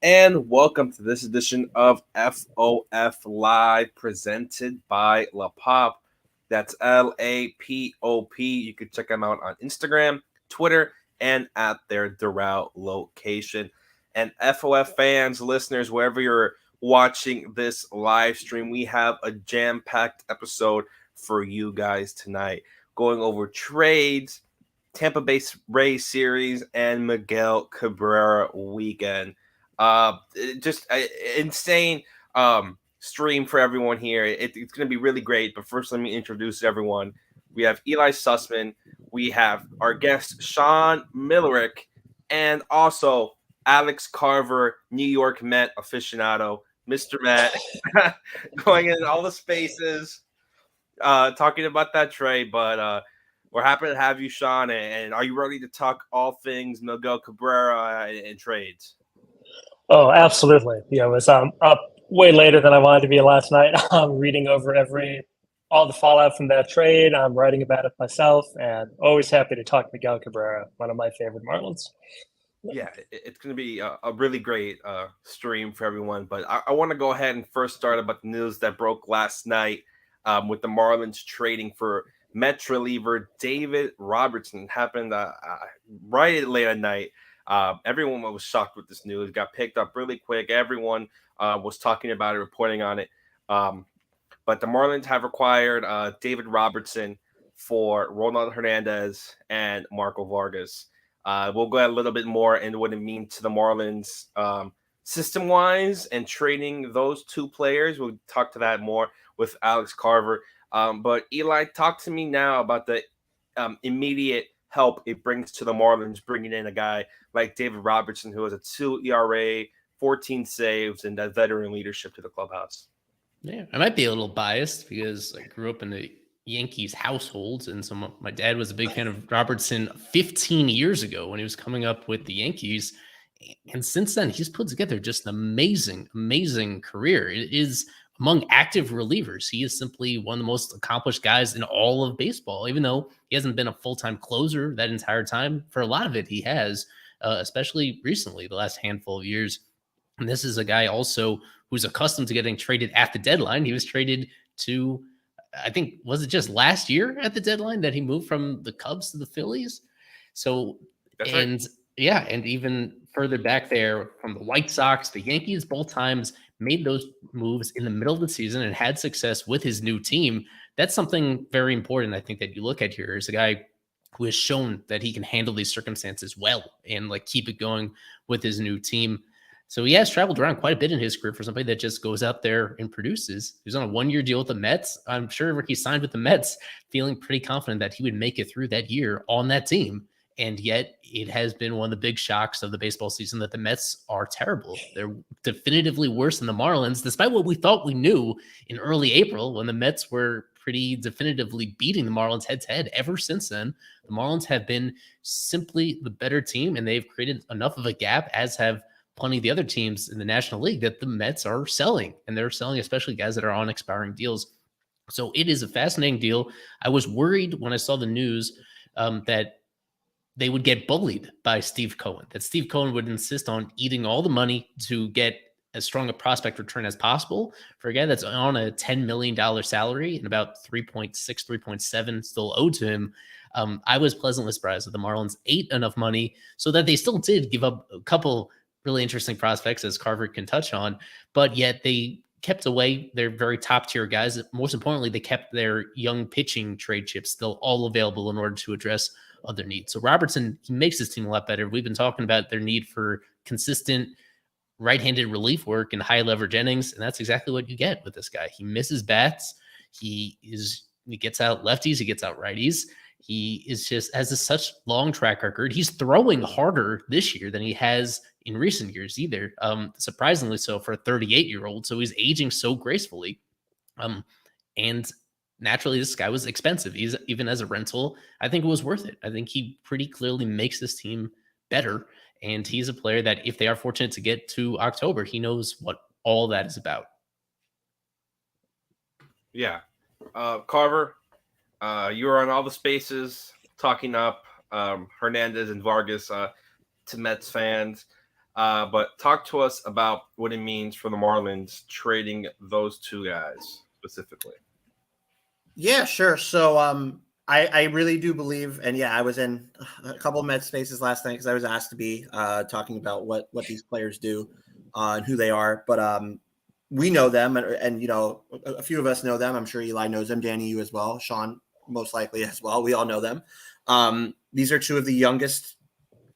and welcome to this edition of FOF Live presented by La Pop. That's LAPOP. You can check them out on Instagram, Twitter, and at their Doral location. And FOF fans, listeners, wherever you're watching this live stream, we have a jam-packed episode for you guys tonight, going over trades, Tampa Bay Rays series, and Miguel Cabrera weekend. Just insane stream for everyone here. It's going to be really great. But first, let me introduce everyone. We have Eli Sussman. We have our guest, Sean Millerick, and also Alex Carver, New York Met aficionado, Mr. Met, going in all the spaces, talking about that trade. But we're happy to have you, Sean. And are you ready to talk all things Miguel Cabrera and trades? Oh, absolutely. Yeah, it was up way later than I wanted to be last night. I'm reading over all the fallout from that trade. I'm writing about it myself, and always happy to talk Miguel Cabrera, one of my favorite Marlins. Yeah, it's going to be a really great stream for everyone. But I want to go ahead and first start about the news that broke last night with the Marlins trading for Mets reliever David Robertson. Happened right late at night. Everyone was shocked with this news. It got picked up really quick. Everyone was talking about it, reporting on it. But the Marlins have acquired David Robertson for Ronald Hernandez and Marco Vargas. We'll go a little bit more into what it means to the Marlins system-wise and trading those two players. We'll talk to that more with Alex Carver. But Eli, talk to me now about the immediate help it brings to the Marlins, bringing in a guy like David Robertson, who has a 2 ERA, 14 saves, and that veteran leadership to the clubhouse. Yeah, I might be a little biased because I grew up in a Yankees household, and so my dad was a big fan of Robertson 15 years ago when he was coming up with the Yankees. And since then, he's put together just an amazing career. It is among active relievers. He is simply one of the most accomplished guys in all of baseball, even though he hasn't been a full-time closer that entire time. For a lot of it, he has, especially recently, the last handful of years. And this is a guy also who's accustomed to getting traded at the deadline. He was traded to, I think, was it just last year at the deadline that he moved from the Cubs to the Phillies? So, That's and right. yeah, and even further back there from the White Sox, the Yankees both times made those moves in the middle of the season and had success with his new team. That's something very important, I think, that you look at here is a guy who has shown that he can handle these circumstances well and like keep it going with his new team. So he has traveled around quite a bit in his career for somebody that just goes out there and produces. He's on a 1-year deal with the Mets. I'm sure he signed with the Mets feeling pretty confident that he would make it through that year on that team. And yet it has been one of the big shocks of the baseball season that the Mets are terrible. They're definitively worse than the Marlins, despite what we thought we knew in early April when the Mets were pretty definitively beating the Marlins head to head. Ever since then, the Marlins have been simply the better team, and they've created enough of a gap, as have plenty of the other teams in the National League, that the Mets are selling, and they're selling especially guys that are on expiring deals. So it is a fascinating deal. I was worried when I saw the news that they would get bullied by Steve Cohen, that Steve Cohen would insist on eating all the money to get as strong a prospect return as possible for a guy that's on a $10 million salary and about 3.6, 3.7 still owed to him. I was pleasantly surprised that the Marlins ate enough money so that they still did give up a couple really interesting prospects, as Carver can touch on, but yet they kept away their very top tier guys. Most importantly, they kept their young pitching trade chips still all available in order to address other needs. So Robertson, he makes his team a lot better. We've been talking about their need for consistent right-handed relief work and high leverage innings, and that's exactly what you get with this guy. He misses bats. He gets out lefties. He gets out righties. He is just has such long track record. He's throwing harder this year than he has in recent years either. Surprisingly so for a 38-year-old. So he's aging so gracefully. And naturally, this guy was expensive. He's even as a rental. I think it was worth it. I think he pretty clearly makes this team better. And he's a player that if they are fortunate to get to October, he knows what all that is about. Yeah. Carver, you were on all the spaces talking up Hernandez and Vargas to Mets fans. But talk to us about what it means for the Marlins trading those two guys specifically. Yeah, sure. So I really do believe, and yeah, I was in a couple of Mets spaces last night because I was asked to be talking about what these players do and who they are. But we know them, and you know, a few of us know them. I'm sure Eli knows them. Danny, you as well. Sean, most likely as well. We all know them. These are two of the youngest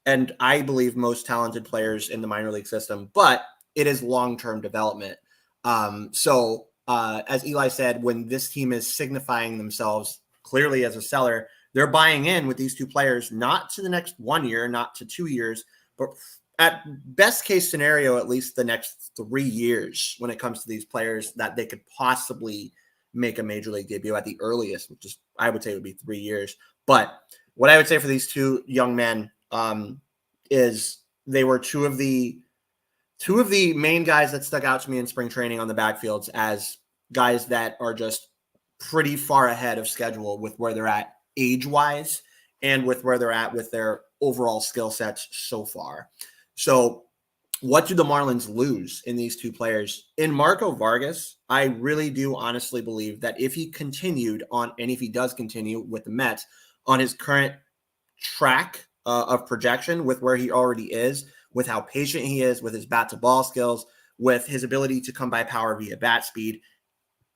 and I believe most talented players in the minor league system, but it is long-term development. As Eli said, when this team is signifying themselves clearly as a seller, they're buying in with these two players, not to the next 1 year, not to 2 years, but at best case scenario, at least the next 3 years when it comes to these players that they could possibly make a major league debut at the earliest, which is, I would say, would be 3 years. But what I would say for these two young men is they were two of the main guys that stuck out to me in spring training on the backfields as guys that are just pretty far ahead of schedule with where they're at age-wise and with where they're at with their overall skill sets so far. So what do the Marlins lose in these two players? In Marco Vargas, I really do honestly believe that if he continued on, and if he does continue with the Mets on his current track of projection with where he already is, with how patient he is, with his bat-to-ball skills, with his ability to come by power via bat speed,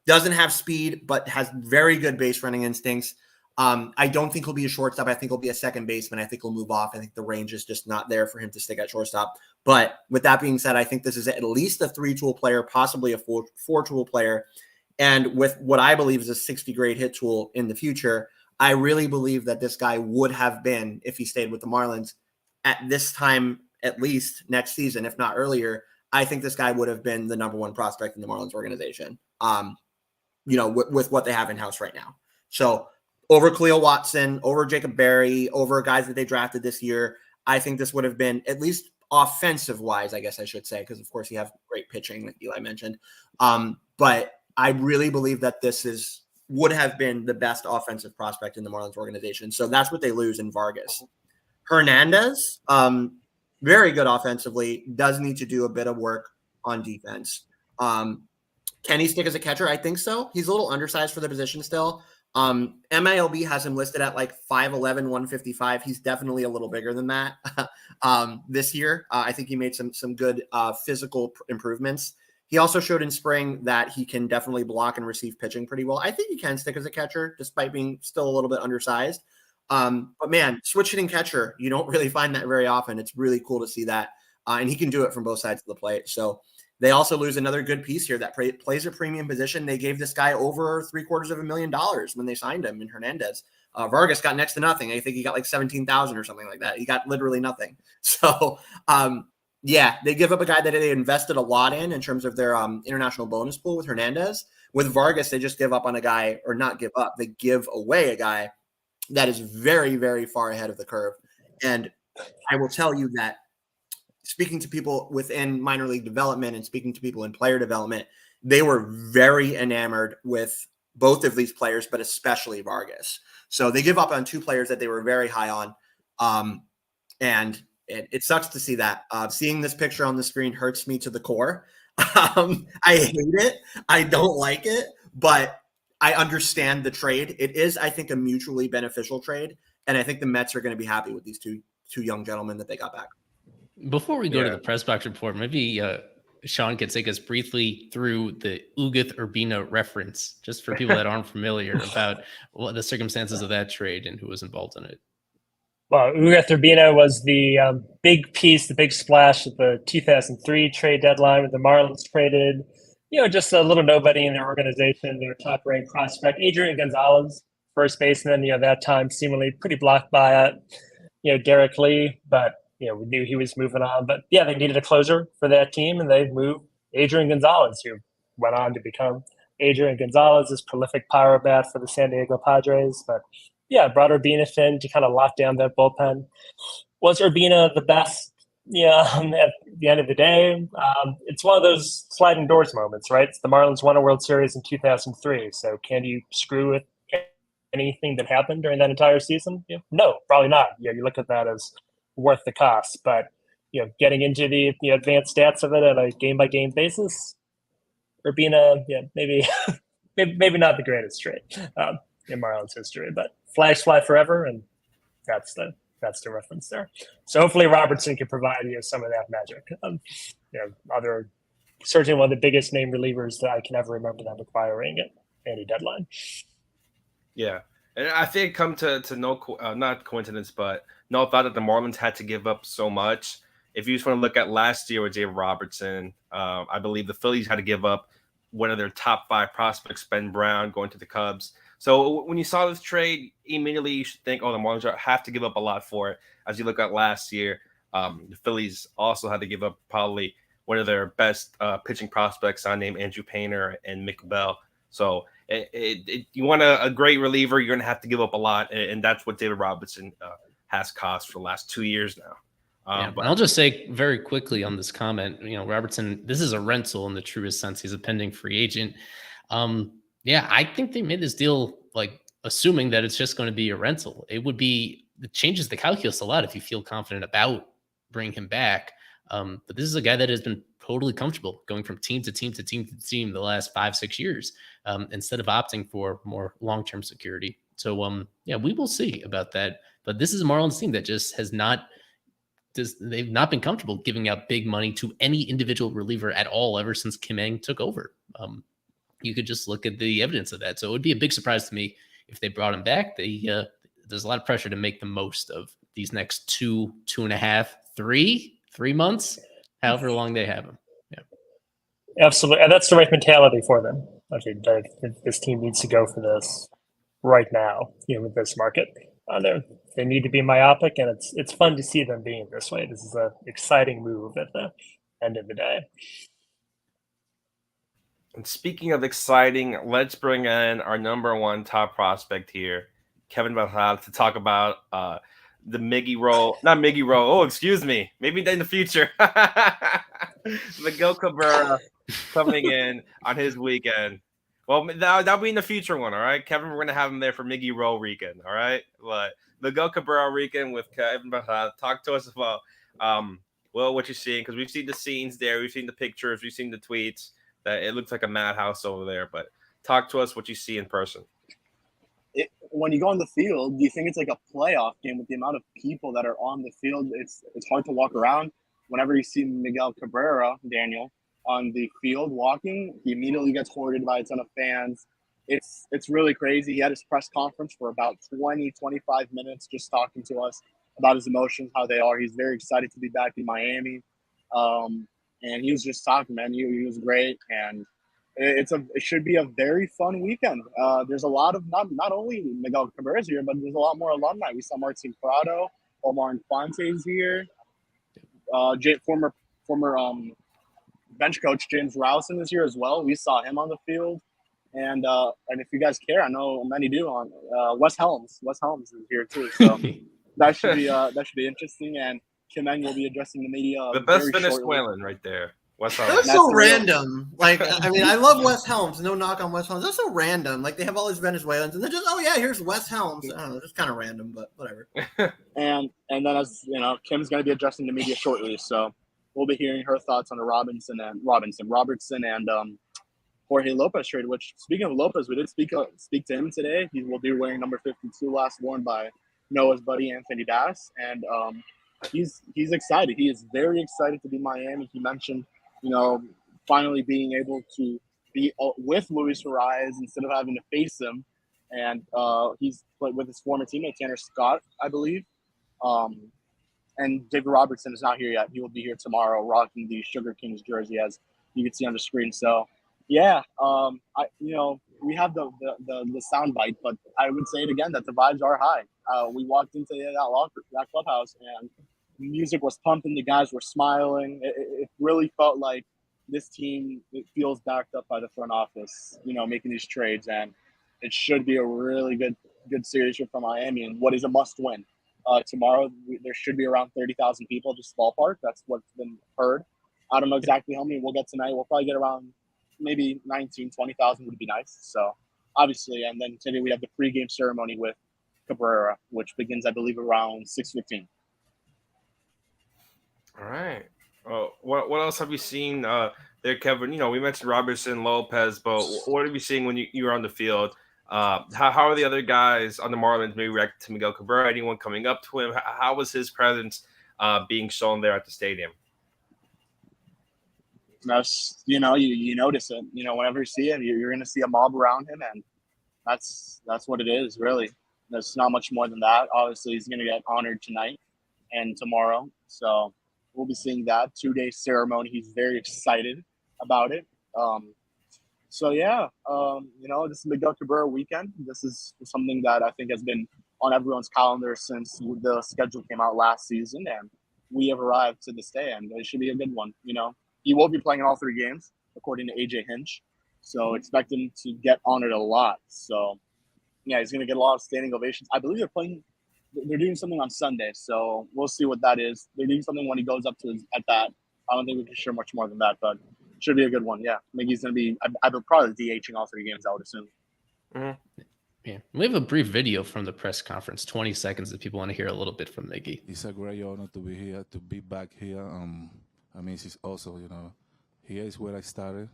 doesn't have speed, but has very good base running instincts. I don't think he'll be a shortstop. I think he'll be a second baseman. I think he'll move off. I think the range is just not there for him to stick at shortstop. But with that being said, I think this is at least a 3-tool player, possibly a 4-tool player. And with what I believe is a 60-grade hit tool in the future, I really believe that this guy would have been, if he stayed with the Marlins at this time, at least next season, if not earlier, I think this guy would have been the number one prospect in the Marlins organization, with what they have in-house right now. So over Cleo Watson, over Jacob Berry, over guys that they drafted this year, I think this would have been, at least offensive-wise, I guess I should say, because, of course, you have great pitching, like Eli mentioned. But I really believe that this would have been the best offensive prospect in the Marlins organization. So that's what they lose in Vargas. Hernandez, very good offensively, does need to do a bit of work on defense. Can he stick as a catcher? I think so. He's a little undersized for the position still. MILB has him listed at like 5'11", 155. He's definitely a little bigger than that this year. I think he made some good physical improvements. He also showed in spring that he can definitely block and receive pitching pretty well. I think he can stick as a catcher despite being still a little bit undersized. But man, switch hitting catcher, you don't really find that very often. It's really cool to see that. And he can do it from both sides of the plate. So they also lose another good piece here that plays a premium position. They gave this guy over $750,000 when they signed him in Hernandez. Vargas got next to nothing. I think he got like 17,000 or something like that. He got literally nothing. So, yeah, they give up a guy that they invested a lot in terms of their international bonus pool with Hernandez. With Vargas, they just give up on a guy, or not give up, they give away a guy that is very, very far ahead of the curve. And I will tell you that speaking to people within minor league development and speaking to people in player development, they were very enamored with both of these players, but especially Vargas. So they give up on two players that they were very high on. And it sucks to see that. Seeing this picture on the screen hurts me to the core. I hate it. I don't like it, but I understand the trade. It is, I think, a mutually beneficial trade. And I think the Mets are going to be happy with these two young gentlemen that they got back. Before we go to the press box report, maybe Sean could take us briefly through the Uguth Urbina reference, just for people that aren't familiar about what the circumstances of that trade and who was involved in it. Well, Uguth Urbina was the big piece, the big splash at the 2003 trade deadline when the Marlins traded, just a little nobody in their organization, their top-ranked prospect, Adrian Gonzalez, first baseman, that time seemingly pretty blocked by Derek Lee, but we knew he was moving on. But yeah, they needed a closer for that team, and they moved Adrian Gonzalez, who went on to become Adrian Gonzalez, this prolific power bat for the San Diego Padres. But yeah, brought Urbina in to kind of lock down that bullpen. Was Urbina the best? Yeah, at the end of the day, it's one of those sliding doors moments, right? The Marlins won a World Series in 2003. So can you screw with anything that happened during that entire season? No, probably not. Yeah, you look at that as worth the cost. But getting into the advanced stats of it on a game by game basis, or being maybe maybe not the greatest trade in Marlins history, but flags fly forever, and that's the reference there. So hopefully Robertson can provide some of that magic. Other certainly one of the biggest name relievers that I can ever remember them acquiring at any deadline. Yeah, and I think it come to not coincidence, but no thought that the Marlins had to give up so much. If you just want to look at last year with David Robertson, I believe the Phillies had to give up one of their top 5 prospects, Ben Brown, going to the Cubs. So when you saw this trade, immediately you should think, the Marlins have to give up a lot for it. As you look at last year, the Phillies also had to give up probably one of their best pitching prospects, named Andrew Painter and Miguel. So you want a great reliever, you're going to have to give up a lot, and that's what David Robertson has cost for the last 2 years now. But I'll just say very quickly on this comment, Robertson, this is a rental in the truest sense. He's a pending free agent. I think they made this deal assuming that it's just going to be a rental. It changes the calculus a lot if you feel confident about bringing him back. But this is a guy that has been totally comfortable going from team to team to team to team the last 5-6 years, instead of opting for more long-term security. So we will see about that. But this is a Marlins team that just they've not been comfortable giving out big money to any individual reliever at all ever since Kim Ng took over. You could just look at the evidence of that. So it would be a big surprise to me if they brought him back. There's a lot of pressure to make the most of these next 2.5, 3 months, however long they have him. Yeah, absolutely, and that's the right mentality for them. Okay, this team needs to go for this right now. With this market, they need to be myopic, and it's fun to see them being this way. This is an exciting move at the end of the day. And speaking of exciting, let's bring in our number 1 top prospect here, Kevin Valhalla, to talk about the Miggy role. Not Miggy role. Oh, excuse me. Maybe in the future. Miguel Cabrera coming in on his weekend. Well, that'll be in the future one, all right? Kevin, we're going to have him there for Miggy Rowe weekend, all right? But Miguel Cabrera weekend with Kevin Valhalla. Talk to us about, what you're seeing, because we've seen the scenes there. We've seen the pictures. We've seen the tweets. That it looks like a madhouse over there, but talk to us what you see in person. When you go on the field, do you think it's like a playoff game with the amount of people that are on the field? It's hard to walk around. Whenever you see Miguel Cabrera, Daniel, on the field walking, he immediately gets hoarded by a ton of fans. It's really crazy. He had his press conference for about 20-25 minutes just talking to us about his emotions, how they are. He's very excited to be back in Miami. And he was just talking, man. He was great, and it should be a very fun weekend. There's a lot of not only Miguel Cabrera's here, but there's a lot more alumni. We saw Martin Prado, Omar Infante's here. Former bench coach James Rowson is here as well. We saw him on the field, and if you guys care, I know many do. Wes Helms is here too, so that should be interesting. And Kim Ng will be addressing the media. The best Venezuelan right there. Wes Helms. That's so random. I love Wes Helms. No knock on Wes Helms. That's so random. They have all these Venezuelans, and they're just, here's Wes Helms. I don't know, just kind of random, but whatever. and then, as you know, Kim's going to be addressing the media shortly, so we'll be hearing her thoughts on the Robertson and Jorge Lopez trade. Which, speaking of Lopez, we did speak to him today. He will be wearing number 52, last worn by Noah's buddy Anthony Bass, and he's excited. He is very excited to be in Miami. He mentioned, finally being able to be with Luis Ariz instead of having to face him. And he's played with his former teammate, Tanner Scott, I believe. And David Robertson is not here yet. He will be here tomorrow rocking the Sugar Kings jersey, as you can see on the screen. So, we have the sound bite, but I would say it again that the vibes are high. We walked into that clubhouse, and music was pumping. The guys were smiling. It really felt like this team, it feels backed up by the front office, making these trades, and it should be a really good series for Miami, and what is a must win. Tomorrow there should be around 30,000 people, just ballpark. That's what's been heard. I don't know exactly how many we'll get tonight. We'll probably get around maybe 20,000 would be nice. So obviously, and then today we have the pregame ceremony with Cabrera, which begins, I believe, around 6:15. All right. What else have you seen there, Kevin? We mentioned Robertson, Lopez, but what have you seen when you were on the field? How are the other guys on the Marlins maybe reacting to Miguel Cabrera? Anyone coming up to him? How was his presence being shown there at the stadium? That's you notice it. Whenever you see him, you're going to see a mob around him, and that's what it is, really. There's not much more than that. Obviously, he's going to get honored tonight and tomorrow, so we'll be seeing that 2-day ceremony. He's very excited about it. So yeah, this is Miguel Cabrera weekend. This is something that I think has been on everyone's calendar since the schedule came out last season, and we have arrived to this day, and it should be a good one. He will be playing in all 3 games, according to AJ Hinch. So expect him to get honored a lot. So yeah, he's going to get a lot of standing ovations. I believe they're doing something on Sunday, so we'll see what that is. They're doing something when he goes up to at that. I don't think we can share much more than that, but it should be a good one. Yeah, Miggy's going to be. I've probably DHing all 3 games, I would assume. Mm-hmm. Yeah, we have a brief video from the press conference, 20 seconds, if people want to hear a little bit from Miggy. It's a great honor to be here, to be back here. It's also, here is where I started.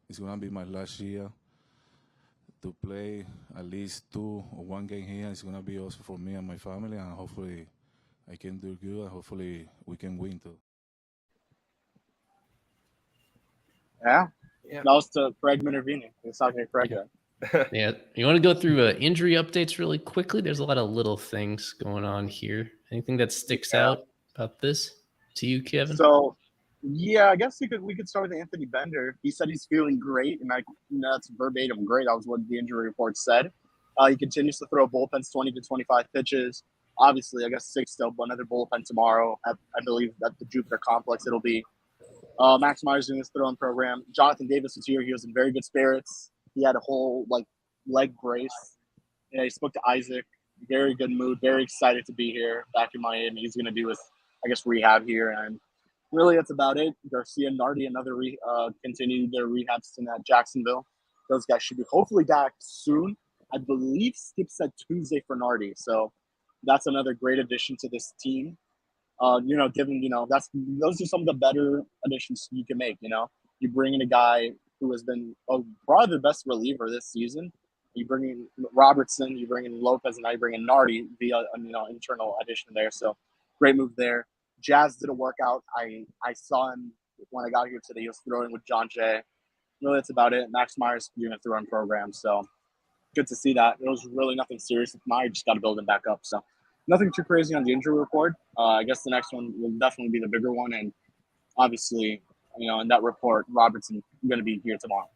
It's going to be my last year to play at least 2 or 1 game here. It's going to be also for me and my family, and hopefully I can do good, and hopefully we can win too. Yeah. That was to Craig Minervini. He's talking to Craig. Yeah. You want to go through injury updates really quickly? There's a lot of little things going on here. Anything that sticks out about this to you, Kevin? So, yeah, I guess we could start with Anthony Bender. He said he's feeling great, and that's verbatim great. That was what the injury report said. He continues to throw bullpens 20 to 25 pitches. Obviously, I guess 6 still, but another bullpen tomorrow. I believe at the Jupiter Complex it'll be. Max Myers doing his throwing program. Jonathan Davis was here. He was in very good spirits. He had a whole leg brace. Yeah, he spoke to Isaac. Very good mood. Very excited to be here back in Miami. He's going to do his, rehab here, and really that's about it. Garcia and Nardi continue their rehab stint at Jacksonville. Those guys should be hopefully back soon. I believe Skip said Tuesday for Nardi, so that's another great addition to this team. Those are some of the better additions you can make. You bring in a guy who has been probably the best reliever this season. You bring in Robertson, you bring in Lopez, and now you bring in Nardi via internal addition there. So great move there. Jazz did a workout. I saw him when I got here today. He was throwing with John Jay. Really, that's about it. Max Myers doing a throwing program. So good to see that. It was really nothing serious with Myers. Just got to build him back up. So nothing too crazy on the injury report. I guess the next one will definitely be the bigger one. And obviously, in that report, Robertson going to be here tomorrow.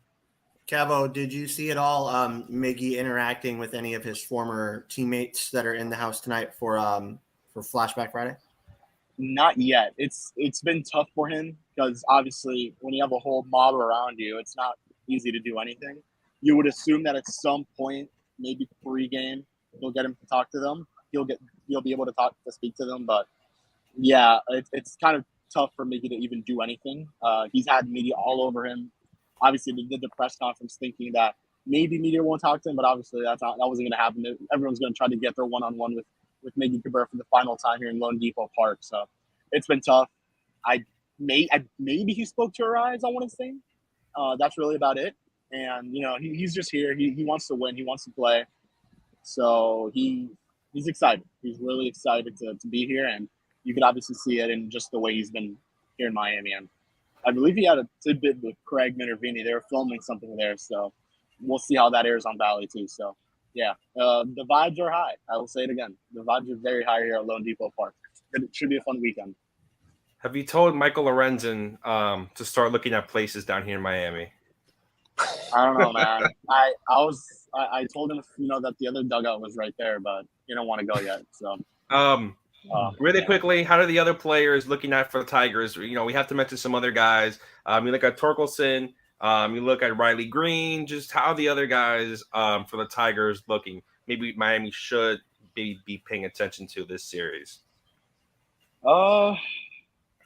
Cavo, did you see at all Miggy interacting with any of his former teammates that are in the house tonight for Flashback Friday? Not yet. It's been tough for him because obviously when you have a whole mob around you, it's not easy to do anything. You would assume that at some point, maybe pre-game, you'll get him to talk to them. You'll be able to speak to them, but yeah, it's kind of tough for Miggy to even do anything. He's had media all over him. Obviously, they did the press conference thinking that maybe media won't talk to him, but obviously that wasn't going to happen. Everyone's going to try to get their one-on-one with Miggy Cabrera for the final time here in Lone Depot Park. So it's been tough. Maybe he spoke to her eyes, I want to say. That's really about it. And he's just here. He wants to win. He wants to play. So he's excited. He's really excited to be here, and you could obviously see it in just the way he's been here in Miami. And I believe he had a tidbit with Craig Minervini. They were filming something there, so we'll see how that airs on Valley too. So yeah, the vibes are high. I will say it again. The vibes are very high here at Lone Depot Park. It should be a fun weekend. Have you told Michael Lorenzen to start looking at places down here in Miami? I don't know, man. I told him that the other dugout was right there, but he don't want to go yet. So really quickly, how are the other players looking at for the Tigers? We have to mention some other guys. You look at Torkelson, you look at Riley Green. Just how the other guys for the Tigers looking? Maybe Miami should be paying attention to this series.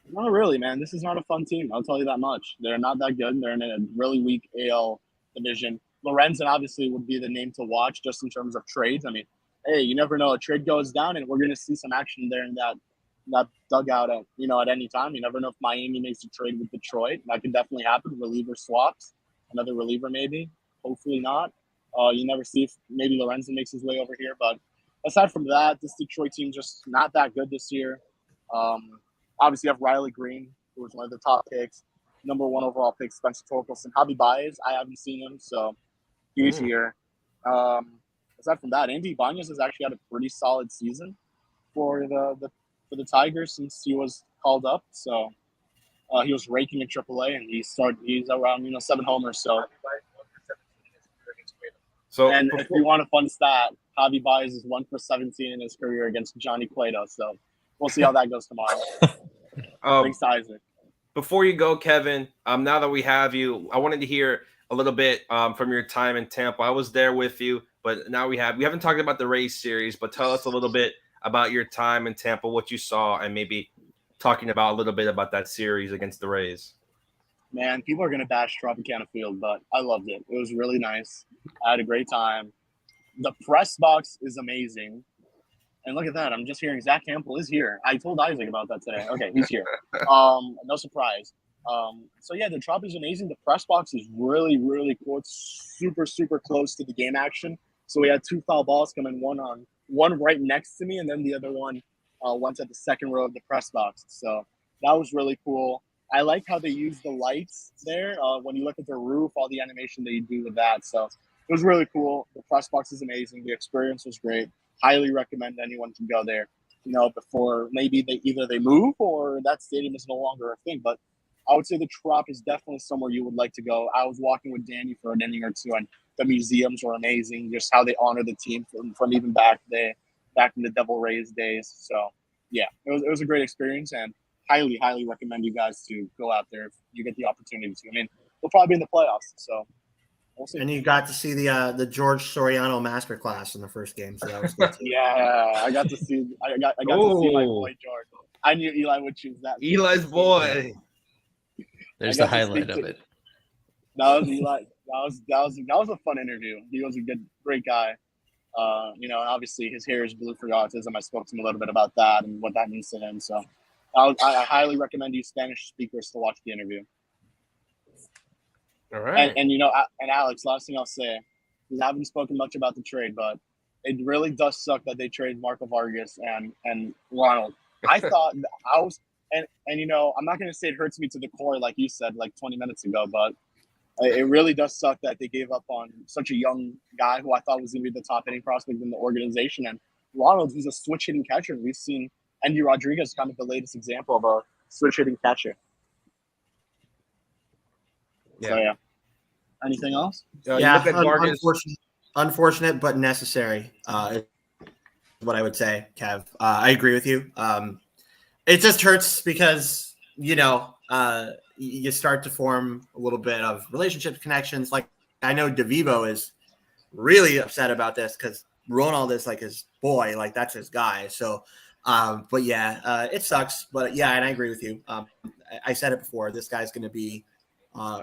Not really, man. This is not a fun team. I'll tell you that much. They're not that good. They're in a really weak AL division. Lorenzen obviously would be the name to watch just in terms of trades. I mean, hey, you never know. A trade goes down, and we're going to see some action there in that dugout at any time. You never know if Miami makes a trade with Detroit. That could definitely happen. Reliever swaps, another reliever maybe. Hopefully not. You never see if maybe Lorenzen makes his way over here. But aside from that, this Detroit team just not that good this year. Obviously, you have Riley Green, who was one of the top picks. Number 1 overall pick, Spencer Torkelson. Javi Baez, I haven't seen him, so he's here. Aside from that, Andy Ibanez has actually had a pretty solid season for the Tigers since he was called up. So he was raking in AAA, and he's around 7 homers. And if you want a fun stat, Javi Baez is 1 for 17 in his career against Johnny Cueto. So we'll see how that goes tomorrow. Thanks to Isaac. Before you go, Kevin, now that we have you, I wanted to hear a little bit from your time in Tampa. I was there with you, but now we haven't talked about the Rays series, but tell us a little bit about your time in Tampa, what you saw, and maybe talking about a little bit about that series against the Rays. Man, people are going to bash Tropicana Field, but I loved it. It was really nice. I had a great time. The press box is amazing. And look at that. I'm just hearing Zach Campbell is here. I told Isaac about that today. Okay, he's here. No surprise. So, yeah, the Trop is amazing. The press box is really, really cool. It's super, super close to the game action. So we had 2 foul balls coming, one right next to me, and then the other one went at the second row of the press box. So that was really cool. I like how they use the lights there. When you look at the roof, all the animation that you do with that. So it was really cool. The press box is amazing. The experience was great. Highly recommend anyone to go there, before maybe they move or that stadium is no longer a thing. But I would say the Trop is definitely somewhere you would like to go. I was walking with Danny for an inning or two, and the museums were amazing. Just how they honor the team from even back in the Devil Rays days. So yeah, it was a great experience, and highly, highly recommend you guys to go out there if you get the opportunity to. I mean, we'll probably be in the playoffs, so we'll see. And you got to see the George Soriano masterclass in the first game, so that was good too. Yeah, I got to see my boy George. I knew Eli would choose that. Eli's boy. There's the highlight of it. That was Eli. That was a fun interview. He was a great guy. And obviously his hair is blue for autism. I spoke to him a little bit about that and what that means to him. So I highly recommend you Spanish speakers to watch the interview. All right. And Alex, last thing I'll say, we haven't spoken much about the trade, but it really does suck that they traded Marco Vargas and Ronald. I thought I was, and I'm not going to say it hurts me to the core like you said like 20 minutes ago, but it really does suck that they gave up on such a young guy who I thought was going to be the top hitting prospect in the organization. And Ronald, who's a switch hitting catcher, and we've seen Andy Rodriguez kind of the latest example of a switch hitting catcher. Yeah. So, yeah. Anything else? Yeah, unfortunate but necessary is what I would say, Kev. I agree with you. It just hurts because, you start to form a little bit of relationship connections. Like, I know DeVivo is really upset about this because Ronald is like his boy, like that's his guy. So, but yeah, it sucks. But yeah, and I agree with you. I said it before. This guy's going to be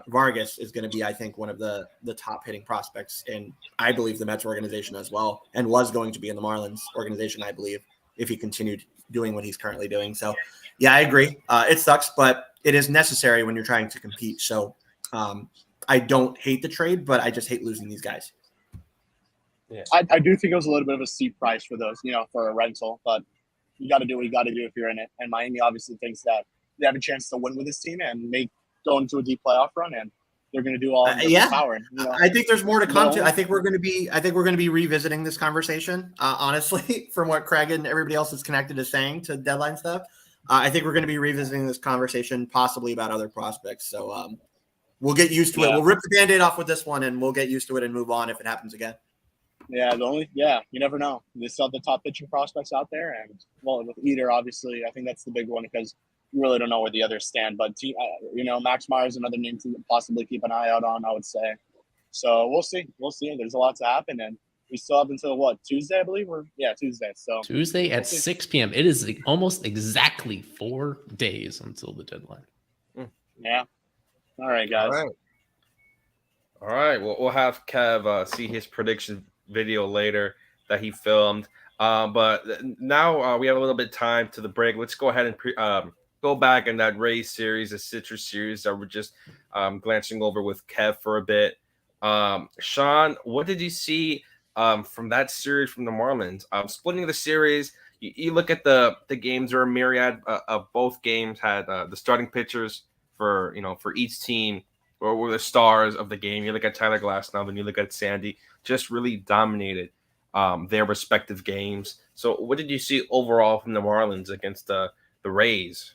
Vargas is going to be, I think, one of the top hitting prospects in, I believe, the Mets organization as well, and was going to be in the Marlins organization, I believe, if he continued doing what he's currently doing. So, yeah, I agree. It sucks, but it is necessary when you're trying to compete. So, I don't hate the trade, but I just hate losing these guys. Yeah. I do think it was a little bit of a steep price for those, for a rental, but you got to do what you got to do if you're in it. And Miami obviously thinks that they have a chance to win with this team and go into a deep playoff run, and they're going to do all the power. I think there's more to come to. I think we're going to be revisiting this conversation. Honestly, from what Craig and everybody else that's connected is saying to deadline stuff, I think we're going to be revisiting this conversation, possibly about other prospects. So we'll get used to it. We'll rip the Band-Aid off with this one, and we'll get used to it and move on if it happens again. Yeah, you never know. They still have the top pitching prospects out there, and with Eder, obviously, I think that's the big one because you really don't know where the others stand. But Max Meyer is another name to possibly keep an eye out on, I would say. So we'll see. There's a lot to happen, and we still have until Tuesday, I believe. Tuesday. So Tuesday at 6 p.m. It is almost exactly 4 days until the deadline. Yeah. All right, guys. All right. Well, we'll have Kev see his prediction video later. that he filmed. But now we have a little bit of time to the break. Let's go ahead and go back in that Rays series, the Citrus series that we're just glancing over with Kev for a bit. Sean, what did you see from that series from the Marlins? Splitting the series, you look at the games, there are a myriad of both games had the starting pitchers for each team or were the stars of the game. You look at Tyler Glasnow, and you look at Sandy, just really dominated their respective games. So what did you see overall from the Marlins against the Rays?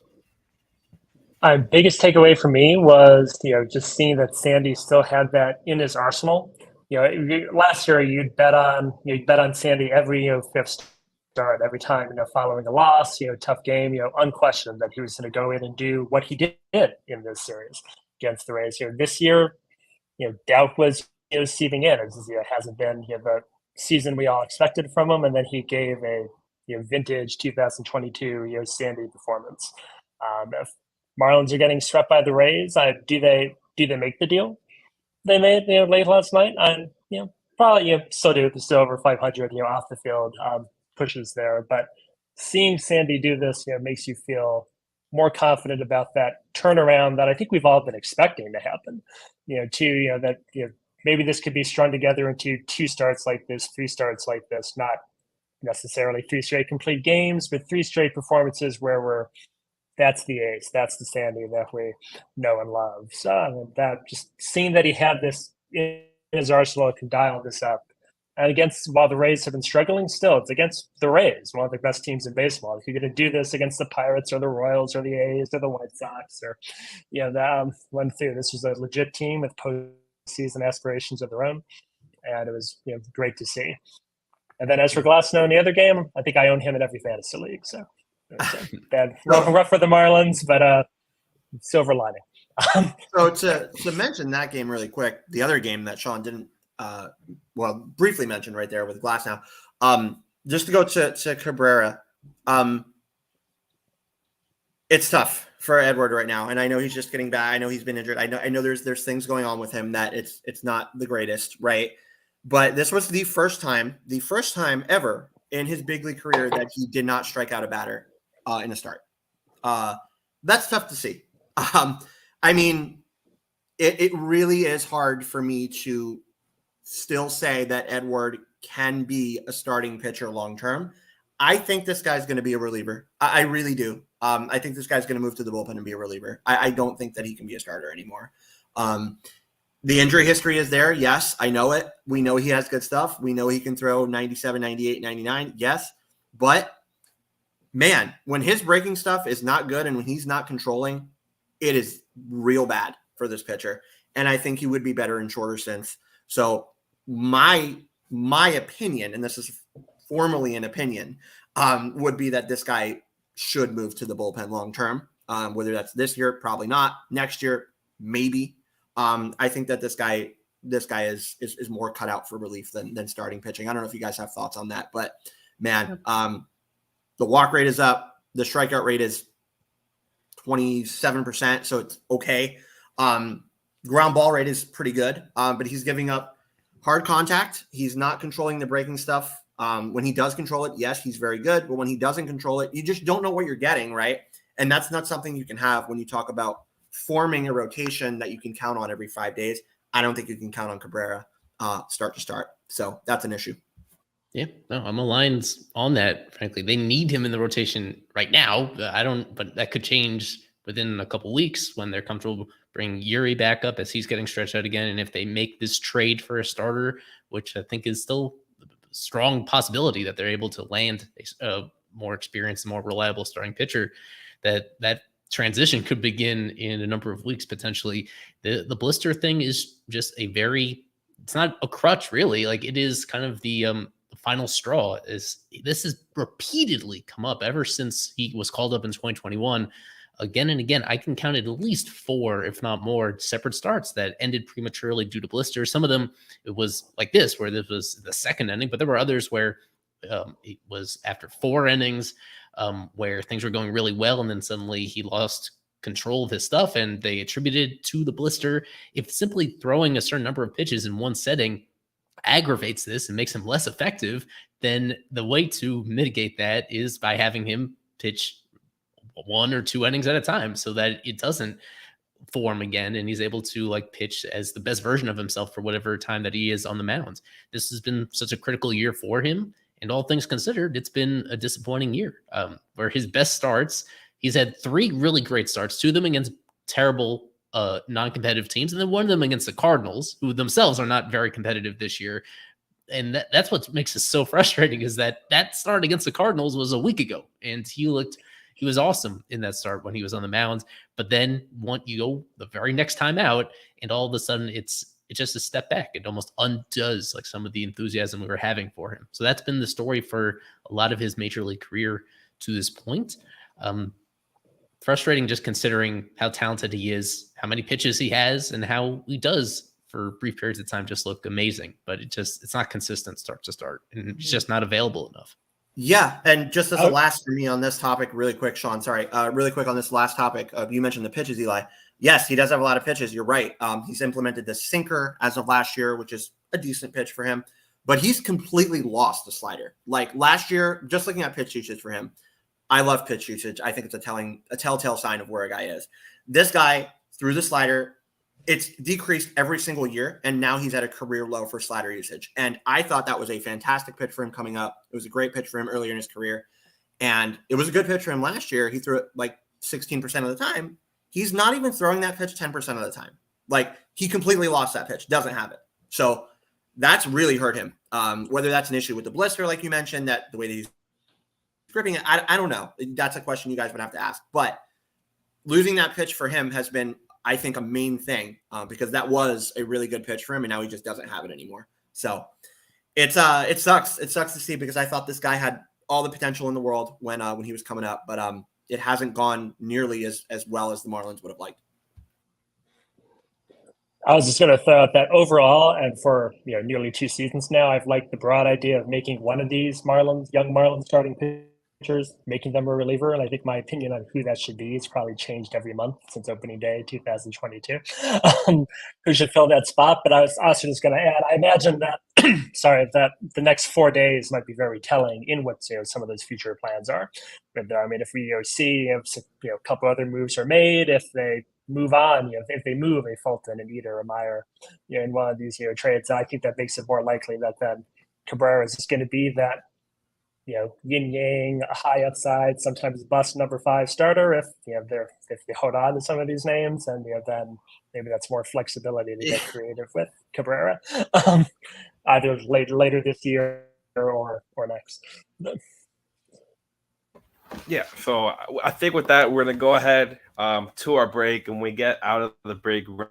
Biggest takeaway for me was, just seeing that Sandy still had that in his arsenal. Last year you'd bet on Sandy every fifth start, every time, following a loss, tough game, unquestioned that he was going to go in and do what he did in this series against the Rays. This year, doubt was seeping in. It hasn't been the season we all expected from him, and then he gave a vintage 2022 Sandy performance. If Marlins are getting swept by the Rays, do they make the deal they made late last night? Probably still do. They're still over 500 off the field pushes there, but seeing Sandy do this makes you feel more confident about that turnaround that I think we've all been expecting to happen. Maybe this could be strung together into 2 starts like this, 3 starts like this, not necessarily 3 straight complete games, but 3 straight performances where that's the ace, that's the Sandy that we know and love. So that just seeing that he had this in his arsenal, can dial this up. And while the Rays have been struggling, still it's against the Rays, one of the best teams in baseball. If you're going to do this against the Pirates or the Royals or the A's or the White Sox, or that went through. This was a legit team with postseason aspirations of their own, and it was great to see. And then as for Glasnow in the other game, I think I own him in every fantasy league. So bad, rough for the Marlins, but silver lining. So to mention that game really quick, the other game that Sean didn't briefly mention right there with Glasnow, just to go to Cabrera, it's tough for Edward right now, and I know he's just getting back. I know he's been injured. I know there's things going on with him that it's not the greatest, right? But this was the first time ever in his big league career that he did not strike out a batter in a start. That's tough to see. I mean, it really is hard for me to still say that Edward can be a starting pitcher long term. I think this guy's going to be a reliever. I really do. I think this guy's going to move to the bullpen and be a reliever. I don't think that he can be a starter anymore. The injury history is there. Yes, I know it. We know he has good stuff. We know he can throw 97, 98, 99. Yes. But, man, when his breaking stuff is not good and when he's not controlling, it is real bad for this pitcher. And I think he would be better in shorter stints. So my opinion, and this is formally an opinion, would be that this guy should move to the bullpen long term. Whether that's this year, probably not. Next year, maybe. I think that this guy is more cut out for relief than starting pitching. I don't know if you guys have thoughts on that, but man, the walk rate is up. The strikeout rate is 27%, so it's okay. Ground ball rate is pretty good, but he's giving up hard contact. He's not controlling the breaking stuff. When he does control it, yes, he's very good. But when he doesn't control it, you just don't know what you're getting, right? And that's not something you can have when you talk about forming a rotation that you can count on every 5 days. I don't think you can count on Cabrera start to start. So that's an issue. Yeah, no, I'm aligned on that. Frankly, they need him in the rotation right now. But that could change within a couple weeks when they're comfortable bring Yuri back up as he's getting stretched out again. And if they make this trade for a starter, which I think is still a strong possibility that they're able to land a more experienced, more reliable starting pitcher, that transition could begin in a number of weeks potentially. The blister thing is just it's not a crutch really. Like it is kind of the final straw. This has repeatedly come up ever since he was called up in 2021. Again and again, I can count at least 4, if not more, separate starts that ended prematurely due to blisters. Some of them, it was like this, where this was the second inning, but there were others where it was after 4 innings where things were going really well, and then suddenly he lost control of his stuff, and they attributed to the blister. If simply throwing a certain number of pitches in one setting aggravates this and makes him less effective, then the way to mitigate that is by having him pitch 1 or 2 innings at a time so that it doesn't form again and he's able to like pitch as the best version of himself for whatever time that he is on the mound. This has been such a critical year for him, and all things considered, it's been a disappointing year where his best starts, he's had 3 really great starts, 2 of them against terrible non-competitive teams, and then 1 of them against the Cardinals, who themselves are not very competitive this year. And that's what makes it so frustrating, is that start against the Cardinals was a week ago, and he was awesome in that start when he was on the mound. But then you go the very next time out, and all of a sudden it's just a step back. It almost undoes like some of the enthusiasm we were having for him. So that's been the story for a lot of his major league career to this point. Frustrating just considering how talented he is, how many pitches he has, and how he does for brief periods of time just look amazing. But it's not consistent start to start, and it's just not available enough. Yeah, and just as a last for me on this topic, really quick, Sean, sorry, really quick on this last topic, you mentioned the pitches, Eli. Yes, he does have a lot of pitches. You're right. He's implemented the sinker as of last year, which is a decent pitch for him, but he's completely lost the slider. Like last year, just looking at pitch usage for him, I love pitch usage. I think it's a telltale sign of where a guy is. This guy threw the slider. It's decreased every single year, and now he's at a career low for slider usage. And I thought that was a fantastic pitch for him coming up. It was a great pitch for him earlier in his career, and it was a good pitch for him last year. He threw it like 16% of the time. He's not even throwing that pitch 10% of the time. Like, he completely lost that pitch, doesn't have it. So that's really hurt him. Whether that's an issue with the blister, like you mentioned, that the way that he's gripping it, I don't know. That's a question you guys would have to ask. But losing that pitch for him has been, I think, a main thing because that was a really good pitch for him, and now he just doesn't have it anymore. So it sucks. It sucks to see, because I thought this guy had all the potential in the world when he was coming up, but it hasn't gone nearly as well as the Marlins would have liked. I was just going to throw out that overall, and for nearly 2 seasons now, I've liked the broad idea of making one of these young Marlins starting pitchers, making them a reliever. And I think my opinion on who that should be has probably changed every month since opening day 2022. Who should fill that spot? But I was also just going to add, I imagine that that the next 4 days might be very telling in what some of those future plans are. But I mean, if we see a couple other moves are made, if they move on, if they move a Fulton and Eder or Meyer, in one of these trades, I think that makes it more likely that then Cabrera is just going to be that yin yang, a high upside, sometimes bust number 5 starter. If they hold on to some of these names, and then maybe that's more flexibility to get creative with Cabrera, either later this year or next. Yeah, so I think with that, we're going to go ahead to our break. And when we get out of the break, we're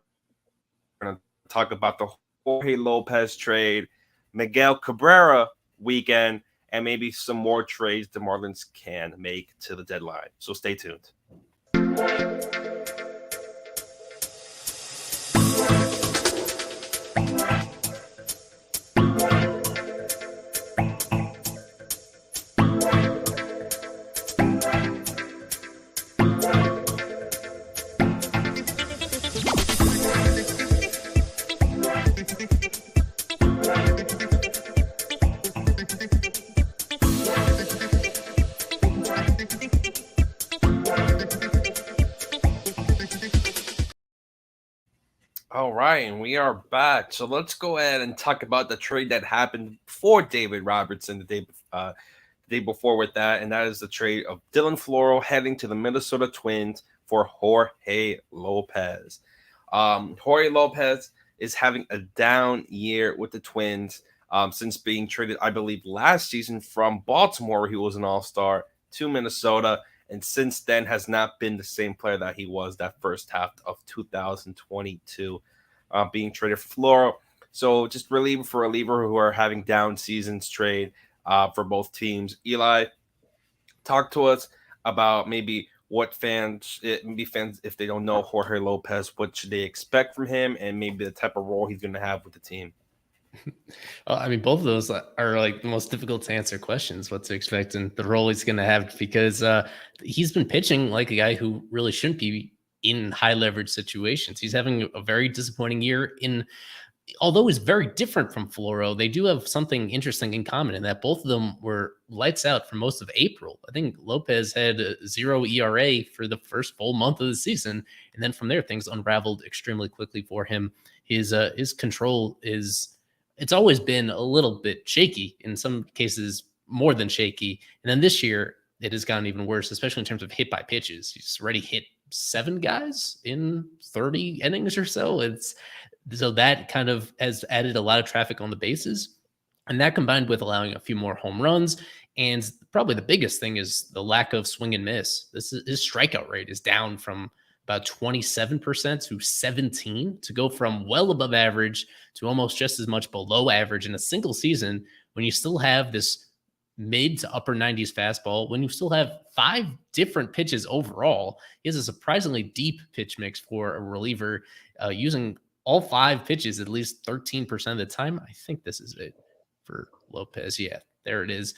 going to talk about the Jorge Lopez trade, Miguel Cabrera weekend, and maybe some more trades the Marlins can make to the deadline. So stay tuned. All right, and we are back. So let's go ahead and talk about the trade that happened before David Robertson, the day before with that, and that is the trade of Dylan Floro heading to the Minnesota Twins for Jorge Lopez. Jorge Lopez is having a down year with the Twins since being traded, I believe, last season from Baltimore, where he was an all-star, to Minnesota, and since then has not been the same player that he was that first half of 2022, being traded for Floro. So just reliever who are having down seasons trade for both teams. Eli, talk to us about maybe what fans, if they don't know Jorge Lopez, what should they expect from him, and maybe the type of role he's going to have with the team. I mean, both of those are like the most difficult to answer questions, what to expect and the role he's going to have, because he's been pitching like a guy who really shouldn't be in high leverage situations. He's having a very disappointing year in although is very different from Floro, they do have something interesting in common in that both of them were lights out for most of April. I think Lopez had a 0 ERA for the first full month of the season, and then from there things unraveled extremely quickly for him. His control it's always been a little bit shaky, in some cases more than shaky, and then this year it has gotten even worse, especially in terms of hit by pitches. He's already hit 7 guys in 30 innings or so. So that kind of has added a lot of traffic on the bases. And that combined with allowing a few more home runs. And probably the biggest thing is the lack of swing and miss. His strikeout rate is down from about 27% to 17%, to go from well above average to almost just as much below average in a single season, when you still have this mid to upper 90s fastball, when you still have 5 different pitches overall. He has a surprisingly deep pitch mix for a reliever, using all 5 pitches at least 13% of the time. I think this is it for Lopez. Yeah, there it is.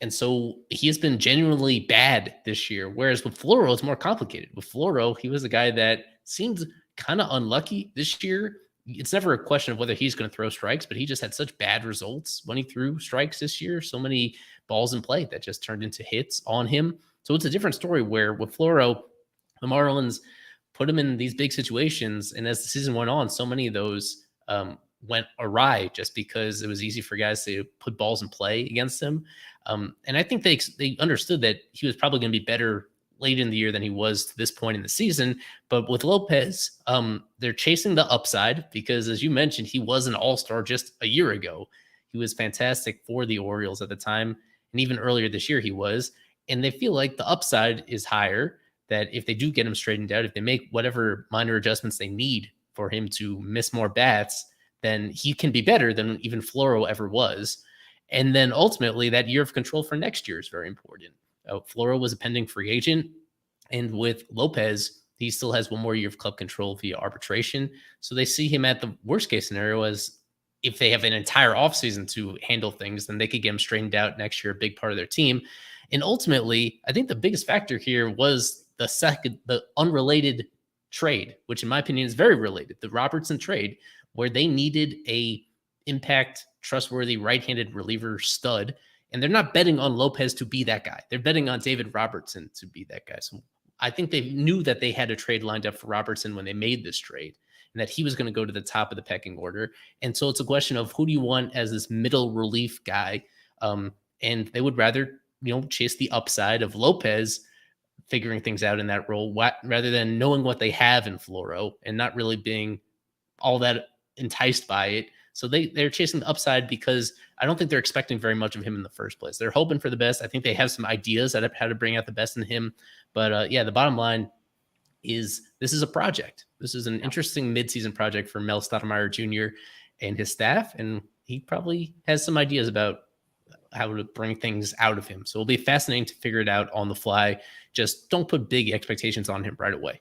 And so he has been genuinely bad this year, whereas with Floro, it's more complicated. With Floro, he was a guy that seemed kind of unlucky this year. It's never a question of whether he's going to throw strikes, but he just had such bad results when he threw strikes this year. So many balls in play that just turned into hits on him. So it's a different story, where with Floro, the Marlins put him in these big situations. And as the season went on, so many of those went awry just because it was easy for guys to put balls in play against him. And I think they understood that he was probably going to be better late in the year than he was to this point in the season. But with Lopez, they're chasing the upside because, as you mentioned, he was an all-star just a year ago. He was fantastic for the Orioles at the time. And even earlier this year, he was. And they feel like the upside is higher, that if they do get him straightened out, if they make whatever minor adjustments they need for him to miss more bats, then he can be better than even Floro ever was. And then ultimately, that year of control for next year is very important. Floro was a pending free agent, and with Lopez, he still has 1 more year of club control via arbitration. So they see him at the worst case scenario as, if they have an entire offseason to handle things, then they could get him straightened out next year, a big part of their team. And ultimately, I think the biggest factor here was the unrelated trade, which in my opinion is very related, the Robertson trade, where they needed a impact, trustworthy right-handed reliever stud. And they're not betting on Lopez to be that guy. They're betting on David Robertson to be that guy. So I think they knew that they had a trade lined up for Robertson when they made this trade, and that he was going to go to the top of the pecking order. And so it's a question of, who do you want as this middle relief guy? And they would rather, chase the upside of Lopez figuring things out in that role, rather than knowing what they have in Floro and not really being all that enticed by it. So they're chasing the upside because I don't think they're expecting very much of him in the first place. They're hoping for the best. I think they have some ideas at how to bring out the best in him. But the bottom line is, this is a project. This is an interesting midseason project for Mel Stoudemire Jr. and his staff. And he probably has some ideas about how to bring things out of him. So it'll be fascinating to figure it out on the fly. Just don't put big expectations on him right away.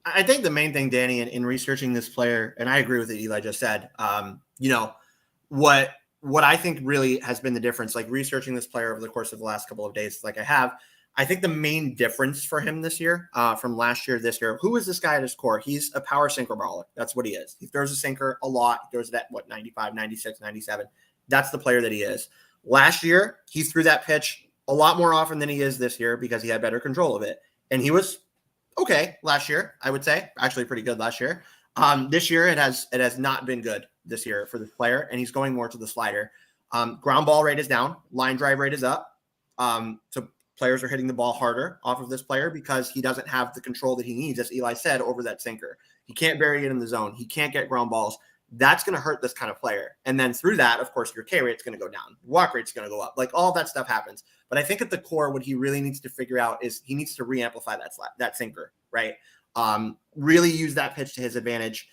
I think the main thing, Danny, in researching this player, and I agree with what Eli just said, what I think really has been the difference, like researching this player over the course of the last couple of days, I think the main difference for him this year, from last year, this year, who is this guy at his core? He's a power sinker baller. That's what he is. He throws a sinker a lot. He throws it at 95, 96, 97. That's the player that he is. Last year, he threw that pitch a lot more often than he is this year because he had better control of it. And he was okay last year, I would say. Actually pretty good last year. This year, it has not been good this year for this player, and he's going more to the slider. Ground ball rate is down. Line drive rate is up. So players are hitting the ball harder off of this player because he doesn't have the control that he needs, as Eli said, over that sinker. He can't bury it in the zone. He can't get ground balls. That's going to hurt this kind of player. And then through that, of course, your K rate's going to go down. Walk rate's going to go up. Like, all that stuff happens. But I think at the core, what he really needs to figure out is he needs to re-amplify that sinker, right? Really use that pitch to his advantage,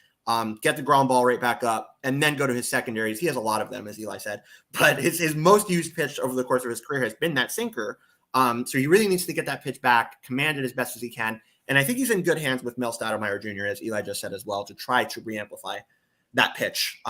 get the ground ball rate back up, and then go to his secondaries. He has a lot of them, as Eli said. But his most used pitch over the course of his career has been that sinker. So he really needs to get that pitch back, command it as best as he can. And I think he's in good hands with Mel Stoudemire Jr., as Eli just said as well, to try to re-amplify that pitch.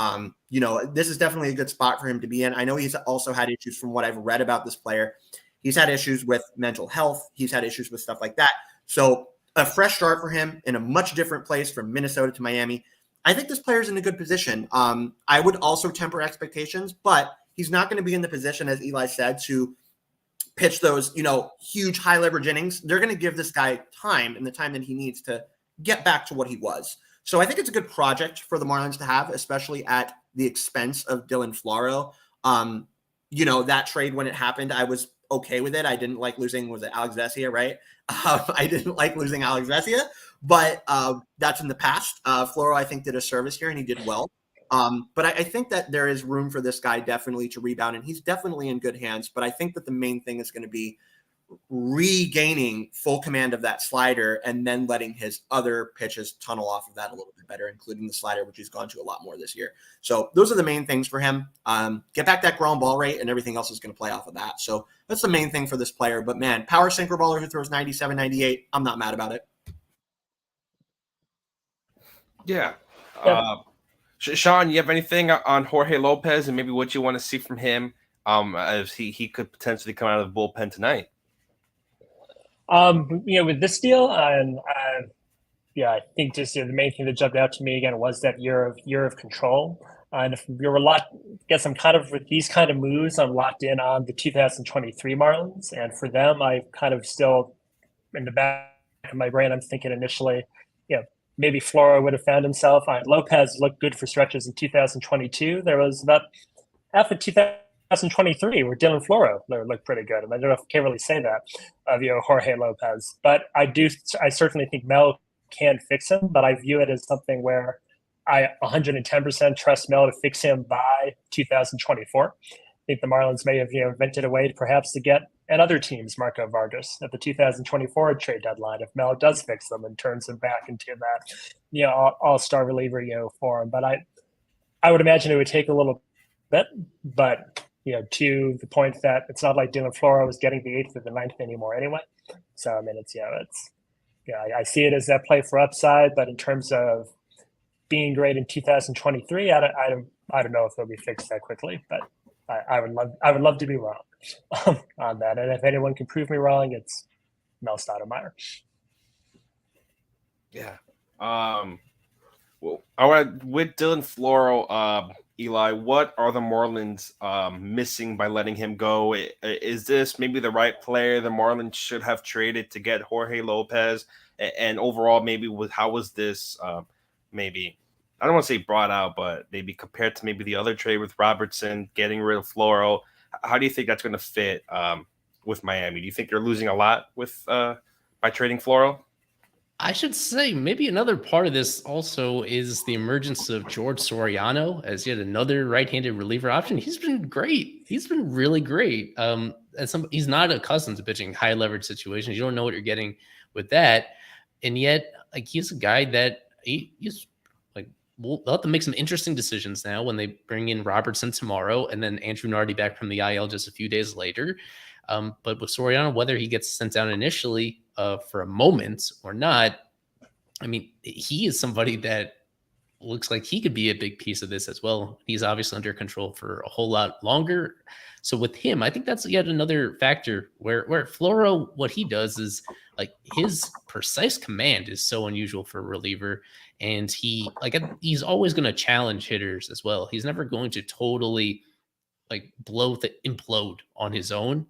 This is definitely a good spot for him to be in. I know he's also had issues from what I've read about this player. He's had issues with mental health. He's had issues with stuff like that. So a fresh start for him in a much different place from Minnesota to Miami. I think this player's in a good position. I would also temper expectations, but he's not going to be in the position, as Eli said, to pitch those, huge high leverage innings. They're going to give this guy time and the time that he needs to get back to what he was. So I think it's a good project for the Marlins to have, especially at the expense of Dylan Floro. That trade, when it happened, I was okay with it. I didn't like losing, was it Alex Vesia, right? I didn't like losing Alex Vesia, but that's in the past. Floro, I think, did a service here and he did well. But I think that there is room for this guy definitely to rebound, and he's definitely in good hands. But I think that the main thing is going to be regaining full command of that slider and then letting his other pitches tunnel off of that a little bit better, including the slider, which he's gone to a lot more this year. So those are the main things for him. Get back that ground ball rate, and everything else is going to play off of that. So that's the main thing for this player. But man, power sinker baller who throws 97, 98, I'm not mad about it. Yeah. Sean, you have anything on Jorge Lopez and maybe what you want to see from him as he could potentially come out of the bullpen tonight? With this deal, and I think just the main thing that jumped out to me again was that year of control. And if you're I'm kind of with these kind of moves, I'm locked in on the 2023 Marlins, and for them, I kind of still in the back of my brain, I'm thinking initially, maybe Floro would have found himself. Lopez looked good for stretches in 2022. There was about half of 2023 where Dylan Floro looked pretty good. And I don't know if I can really say that of Jorge Lopez. But I certainly think Mel can fix him, but I view it as something where I 110% trust Mel to fix him by 2024. I think the Marlins may have invented a way perhaps to get and other teams Marco Vargas at the 2024 trade deadline if Mel does fix them and turns him back into that all-star reliever for him. But I would imagine it would take a little bit, but to the point that it's not like Dylan Floro was getting the 8th or the 9th anymore anyway. So I mean I see it as that play for upside, but in terms of being great in 2023, I don't know if they'll be fixed that quickly, but I would love to be wrong on that. And if anyone can prove me wrong, it's Mel Stoudemire. Yeah. Well, all right. With Dylan Floro, Eli, what are the Marlins missing by letting him go? Is this maybe the right player the Marlins should have traded to get Jorge Lopez? And overall, maybe how was this maybe, I don't want to say brought out, but maybe compared to maybe the other trade with Robertson, getting rid of Floro? How do you think that's going to fit with Miami? Do you think they're losing a lot with by trading Floro? I should say maybe another part of this also is the emergence of George Soriano as yet another right-handed reliever option. He's been great. He's been really great. He's not accustomed to pitching high leverage situations. You don't know what you're getting with that. And yet, he's a guy that he's they'll have to make some interesting decisions now when they bring in Robertson tomorrow and then Andrew Nardi back from the IL just a few days later. But with Soriano, whether he gets sent down initially for a moment or not, I mean, he is somebody that looks like he could be a big piece of this as well. He's obviously under control for a whole lot longer. So with him, I think that's yet another factor where Floro, what he does is his precise command is so unusual for a reliever. And he's always going to challenge hitters as well. He's never going to totally implode on his own.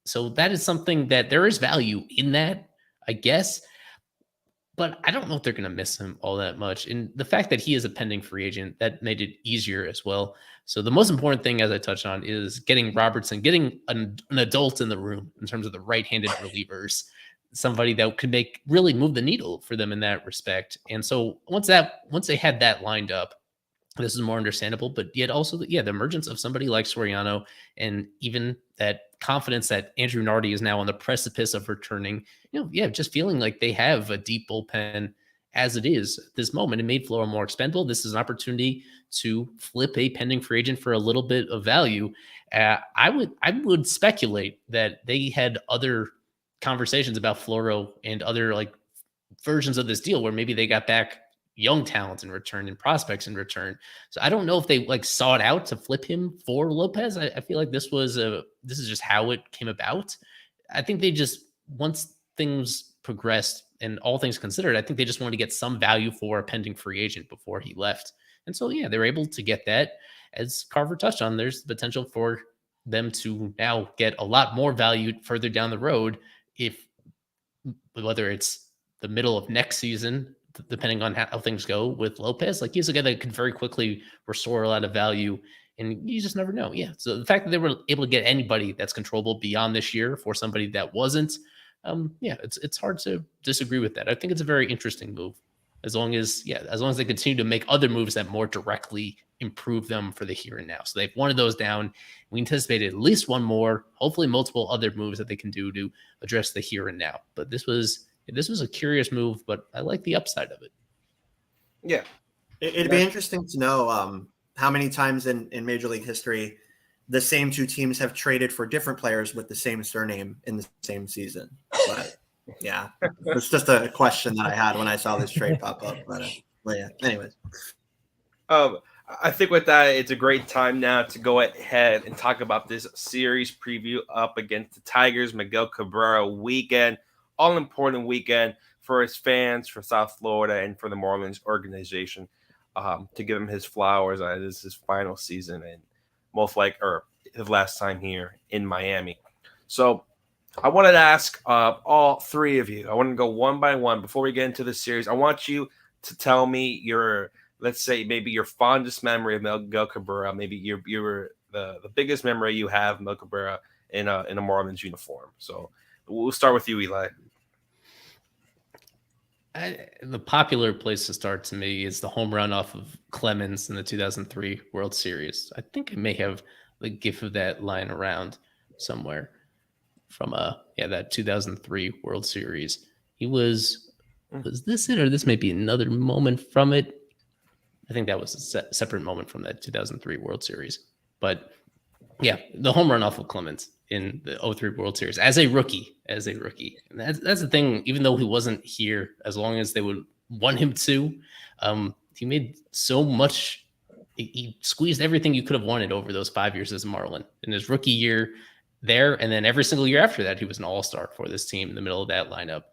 So that is something that there is value in that, I guess. But I don't know if they're going to miss him all that much. And the fact that he is a pending free agent, that made it easier as well. So the most important thing, as I touched on, is getting Robertson, getting an adult in the room in terms of the right-handed relievers, somebody that could really move the needle for them in that respect. And so once they had that lined up, this is more understandable, but yet also, the emergence of somebody like Soriano and even that confidence that Andrew Nardi is now on the precipice of returning, just feeling like they have a deep bullpen as it is at this moment. It made Floro more expendable. This is an opportunity to flip a pending free agent for a little bit of value. I would speculate that they had other conversations about Floro and other versions of this deal where maybe they got back young talent in return and prospects in return. So I don't know if they sought out to flip him for Lopez. I feel like this is just how it came about. I think they just, once things progressed And all things considered, I think they just wanted to get some value for a pending free agent before he left. And so, yeah, they were able to get that. As Carver touched on, there's the potential for them to now get a lot more value further down the road, whether it's the middle of next season, depending on how things go with Lopez. Like, he's a guy that could very quickly restore a lot of value, and you just never know. Yeah. So the fact that they were able to get anybody that's controllable beyond this year for somebody that wasn't, it's hard to disagree with that. I think it's a very interesting move, as long as they continue to make other moves that more directly improve them for the here and now. So they've one of those down. We anticipated at least one more, hopefully multiple other moves that they can do to address the here and now. But this was a curious move, but I like the upside of it. Yeah. It'd be interesting to know how many times in Major League history the same two teams have traded for different players with the same surname in the same season. But yeah, it's just a question that I had when I saw this trade pop up. But yeah, anyways. I think with that, it's a great time now to go ahead and talk about this series preview up against the Tigers. Miguel Cabrera weekend, all important weekend for his fans, for South Florida, and for the Marlins organization, to give him his flowers. This is his final season and his last time here in Miami. So I wanted to ask all three of you. I want to go one by one before we get into the series. I want you to tell me let's say maybe your fondest memory of Miguel Cabrera, maybe the biggest memory you have of Miguel Cabrera in a Marlins uniform. So we'll start with you, Eli. The popular place to start to me is the home run off of Clemens in the 2003 World Series. I think I may have the gif of that lying around somewhere from that 2003 World Series. He was this it, or this may be another moment from it? I think that was a separate moment from that 2003 World Series. But yeah, the home run off of Clemens in the 2003 World Series as a rookie. And that's the thing, even though he wasn't here, as long as they would want him to, he made so much. He squeezed everything you could have wanted over those 5 years as a Marlin. In his rookie year there, and then every single year after that, he was an all-star for this team in the middle of that lineup.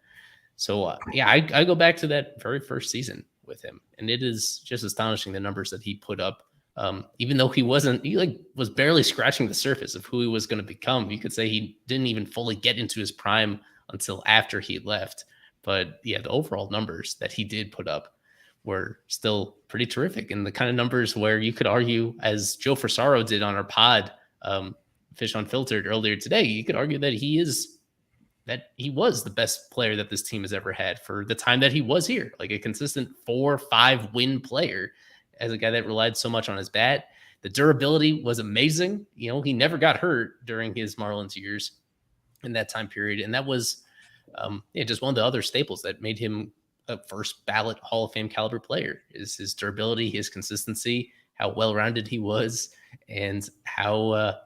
So, I go back to that very first season with him, and it is just astonishing the numbers that he put up. Even though he was barely scratching the surface of who he was going to become. You could say he didn't even fully get into his prime until after he left. But yeah, the overall numbers that he did put up were still pretty terrific, and the kind of numbers where you could argue, as Joe Frisaro did on our pod, Fish Unfiltered earlier today, you could argue that he was the best player that this team has ever had for the time that he was here, like a consistent 4 or 5 win player, as a guy that relied so much on his bat. The durability was amazing. He never got hurt during his Marlins years in that time period. And that was just one of the other staples that made him a first ballot Hall of Fame caliber player, is his durability, his consistency, how well-rounded he was, and how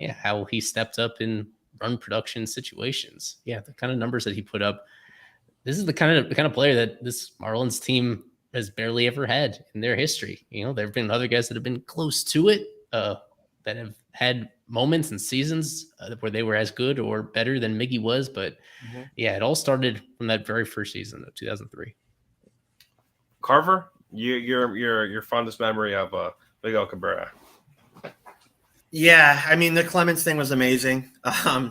he stepped up in run production situations. Yeah, the kind of numbers that he put up. This is the kind of player that this Marlins team has barely ever had in their history. There have been other guys that have been close to it, that have had moments and seasons where they were as good or better than Miggy was. But yeah, it all started from that very first season of 2003. Carver, your fondest memory of Miguel Cabrera? Yeah, I mean, the Clemens thing was amazing.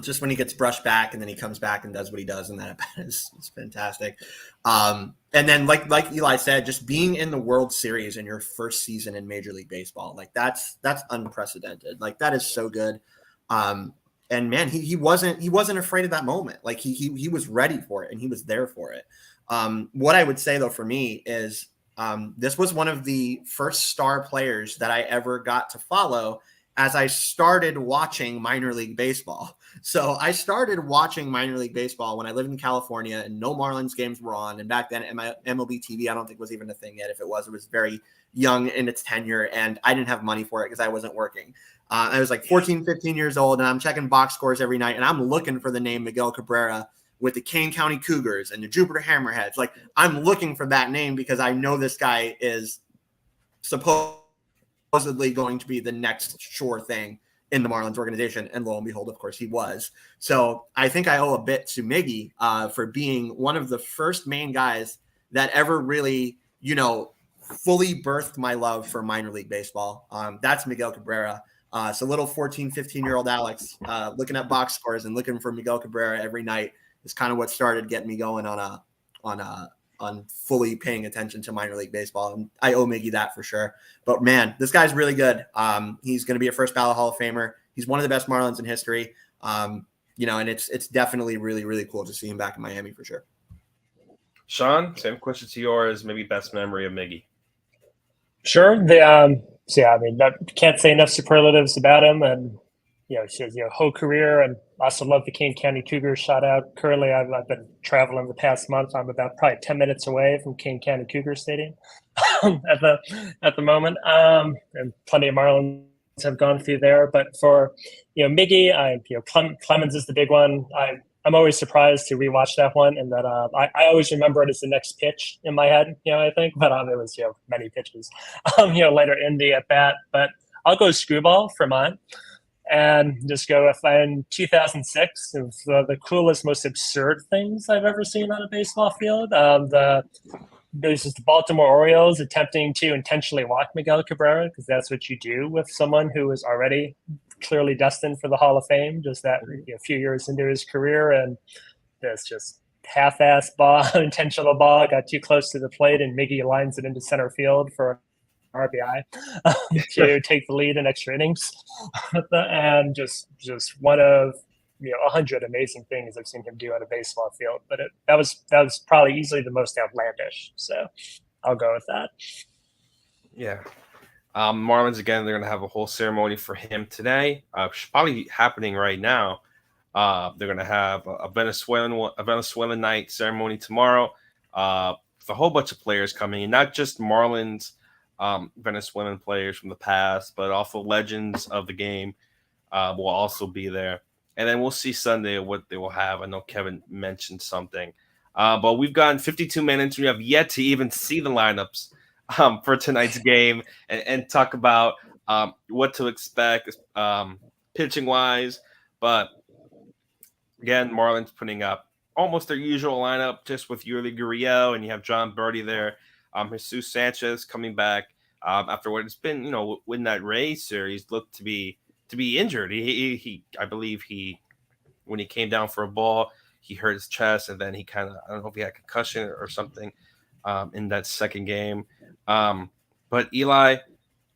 Just when he gets brushed back and then he comes back and does what he does, and that is fantastic. And then, like Eli said, just being in the World Series in your first season in Major League Baseball, like that's unprecedented. Like, that is so good. And man, he wasn't afraid of that moment. Like he was ready for it, and he was there for it. What I would say though for me is this was one of the first star players that I ever got to follow as I started watching minor league baseball. So I started watching minor league baseball when I lived in California and no Marlins games were on. And back then, MLB TV, I don't think was even a thing yet. If it was very young in its tenure, and I didn't have money for it because I wasn't working. I was like 14, 15 years old, and I'm checking box scores every night, and I'm looking for the name Miguel Cabrera with the Kane County Cougars and the Jupiter Hammerheads. Like, I'm looking for that name because I know this guy is supposedly going to be the next sure thing in the Marlins organization. And lo and behold, of course, he was. So I think I owe a bit to Miggy for being one of the first main guys that ever really, fully birthed my love for minor league baseball. That's Miguel Cabrera. So little 14, 15-year-old Alex looking at box scores and looking for Miguel Cabrera every night is kind of what started getting me going on fully paying attention to minor league baseball. And I owe Miggy that for sure. But man, this guy's really good. He's going to be a first ballot Hall of Famer. He's one of the best Marlins in history. And it's definitely really, really cool to see him back in Miami for sure. Sean, same question to yours. Maybe best memory of Miggy. Sure. Can't say enough superlatives about him, and his whole career, and also love the Kane County Cougars. Shout out. Currently, I've been traveling the past month. I'm about probably 10 minutes away from Kane County Cougar Stadium at the moment, and plenty of Marlins have gone through there. But for Miggy, Clemens is the big one. I'm always surprised to rewatch that one, and that I always remember it as the next pitch in my head. I think, but it was many pitches, later in the at bat. But I'll go Screwball for mine, and just go if in 2006. It was the coolest, most absurd things I've ever seen on a baseball field. There's just the Baltimore Orioles attempting to intentionally walk Miguel Cabrera, because that's what you do with someone who is already clearly destined for the Hall of Fame, just that a few years into his career. And this just half-ass ball, intentional ball, got too close to the plate, and Miggy lines it into center field for RBI to take the lead in extra innings. And just one of 100 amazing things I've seen him do on a baseball field. But that was probably easily the most outlandish. So I'll go with that. Yeah. Marlins, again, they're going to have a whole ceremony for him today. Probably happening right now. They're going to have a Venezuelan night ceremony tomorrow. With a whole bunch of players coming in, not just Marlins, Venezuelan players from the past, but also legends of the game will also be there. And then we'll see Sunday what they will have. I know Kevin mentioned something. But we've gotten 52 minutes. We have yet to even see the lineups for tonight's game and talk about what to expect pitching-wise. But, again, Marlins putting up almost their usual lineup, just with Yuli Gurriel, and you have John Birdie there. Jesus Sanchez coming back after what it's been, in that Rays series, looked to be injured. He I believe when he came down for a ball, he hurt his chest, and then he I don't know if he had concussion or something in that second game. But Eli,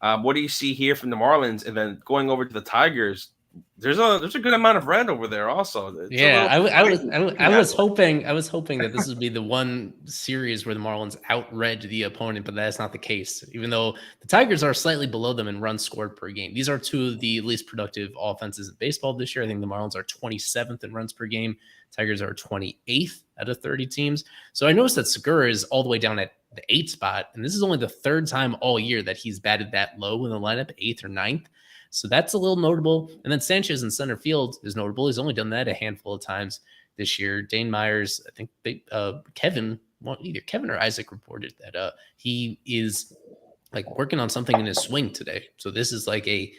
what do you see here from the Marlins? And then going over to the Tigers, there's a good amount of red over there also. I was hoping that this would be the one series where the Marlins outread the opponent, but that's not the case. Even though the Tigers are slightly below them in runs scored per game, these are two of the least productive offenses in baseball this year. I think the Marlins are 27th in runs per game. Tigers are 28th out of 30 teams. So I noticed that Segura is all the way down at the 8th spot, and this is only the third time all year that he's batted that low in the lineup, 8th or 9th. So that's a little notable. And then Sanchez in center field is notable. He's only done that a handful of times this year. Dane Myers, I think Kevin or Isaac reported that he is working on something in his swing today. So this is like a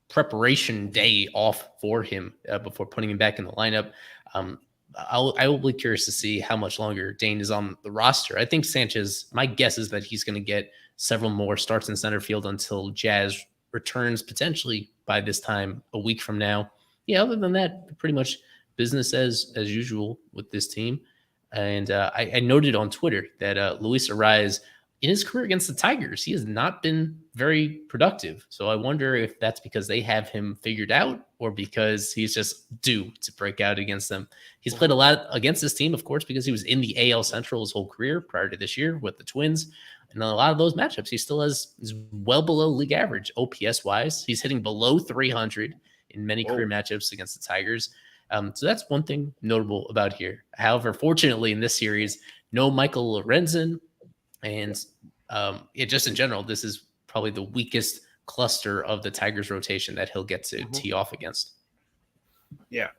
preparation day off for him before putting him back in the lineup. I will be curious to see how much longer Dane is on the roster. I think Sanchez, my guess is that he's going to get several more starts in center field until Jazz returns potentially by this time a week from now. Yeah, other than that, pretty much business as usual with this team. And I noted on Twitter that Luis Arraez, in his career against the Tigers, he has not been very productive. So I wonder if that's because they have him figured out or because he's just due to break out against them. He's played a lot against this team, of course, because he was in the AL Central his whole career prior to this year with the Twins. And a lot of those matchups, he still is well below league average OPS-wise. He's hitting below 300 in many career matchups against the Tigers. So that's one thing notable about here. However, fortunately in this series, no Michael Lorenzen. And just in general, this is probably the weakest cluster of the Tigers rotation that he'll get to tee off against. Yeah.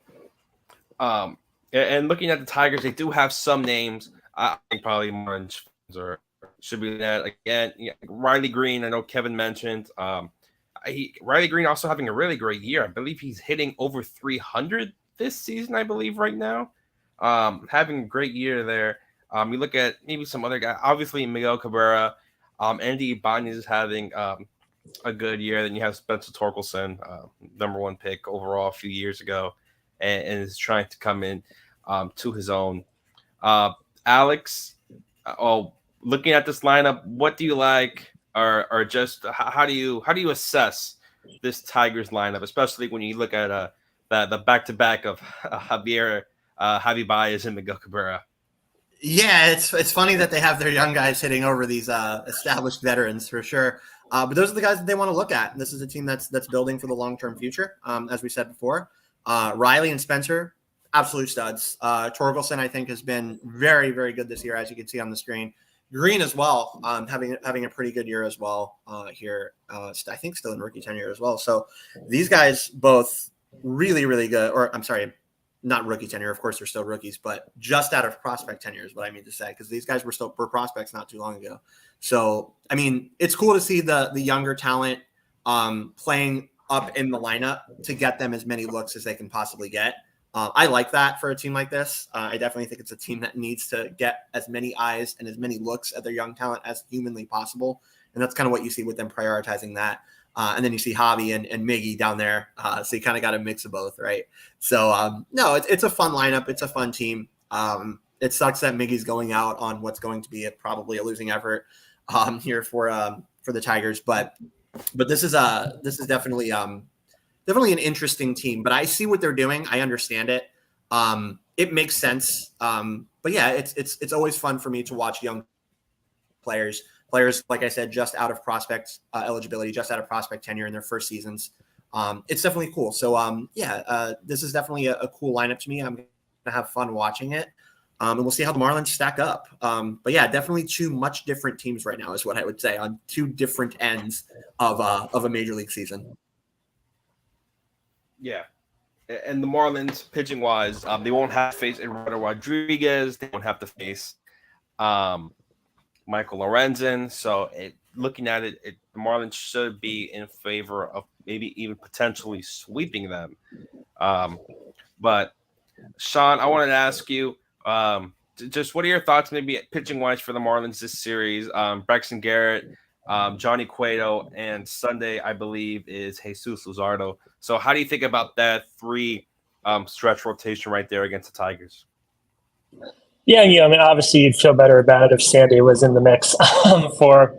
And looking at the Tigers, they do have some names. I think probably Marlins or should be that again. Yeah, Riley Green, I know Kevin mentioned. Riley Green also having a really great year. I believe he's hitting over 300 this season, I believe, right now. Having a great year there. You look at maybe some other guy, obviously Miguel Cabrera. Andy Ibanez is having a good year. Then you have Spencer Torkelson, number 1 pick overall a few years ago, and is trying to come in to his own. Alex, looking at this lineup, what do you like, or just how do you assess this Tigers lineup, especially when you look at the back-to-back of Javi Baez and Miguel Cabrera? Yeah, it's funny that they have their young guys hitting over these established veterans for sure. But those are the guys that they want to look at. And this is a team that's building for the long-term future, as we said before. Riley and Spencer, absolute studs. Torkelson, I think, has been very, very good this year, as you can see on the screen. Green as well, having a pretty good year as well here. I think still in rookie tenure as well. So these guys both really, really good. Or I'm sorry, not rookie tenure. Of course, they're still rookies, but just out of prospect tenure is what I mean to say, because these guys were prospects not too long ago. So, I mean, it's cool to see the younger talent playing up in the lineup to get them as many looks as they can possibly get. I like that for a team like this. I definitely think it's a team that needs to get as many eyes and as many looks at their young talent as humanly possible. And that's kind of what you see with them prioritizing that. And then you see Javi and Miggy down there. So you kind of got a mix of both, right? So, no, it's a fun lineup. It's a fun team. It sucks that Miggy's going out on what's going to be probably a losing effort here for the Tigers. But this is definitely an interesting team. But I see what they're doing. I understand it. It makes sense. But yeah, it's always fun for me to watch young players, like I said, just out of prospect eligibility, just out of prospect tenure in their first seasons. It's definitely cool. So this is definitely a cool lineup to me. I'm gonna have fun watching it. And we'll see how the Marlins stack up. But yeah, definitely two much different teams right now is what I would say, on two different ends of a major league season. Yeah. And the Marlins, pitching wise, they won't have to face Eduardo Rodriguez. They won't have to face Michael Lorenzen. So looking at it, the Marlins should be in favor of maybe even potentially sweeping them. But Sean, I wanted to ask you, just what are your thoughts maybe pitching wise for the Marlins this series? Braxton Garrett, Johnny Cueto, and Sunday, I believe, is Jesus Luzardo. So how do you think about that 3 stretch rotation right there against the Tigers? Yeah, I mean, obviously you'd feel better about it if Sandy was in the mix for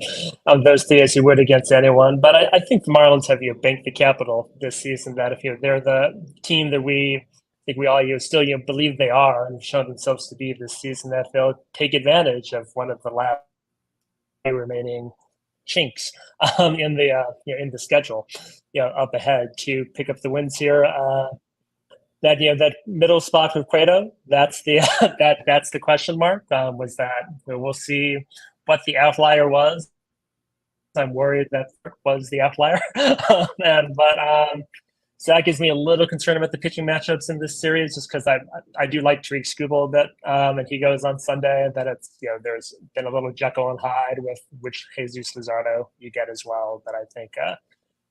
those 3 as you would against anyone. But I think the Marlins have banked the capital this season that if they're the team that we think we all still believe they are and have shown themselves to be this season, that they'll take advantage of one of the last remaining chinks in the schedule, up ahead to pick up the wins here. That middle spot with Cueto, that's the that's the question mark. Was that we'll see what the outlier was. I'm worried that was the outlier, so that gives me a little concern about the pitching matchups in this series, just because I do like Tariq Skubal a bit, and he goes on Sunday. That it's there's been a little Jekyll and Hyde with which Jesus Luzardo you get as well. But I think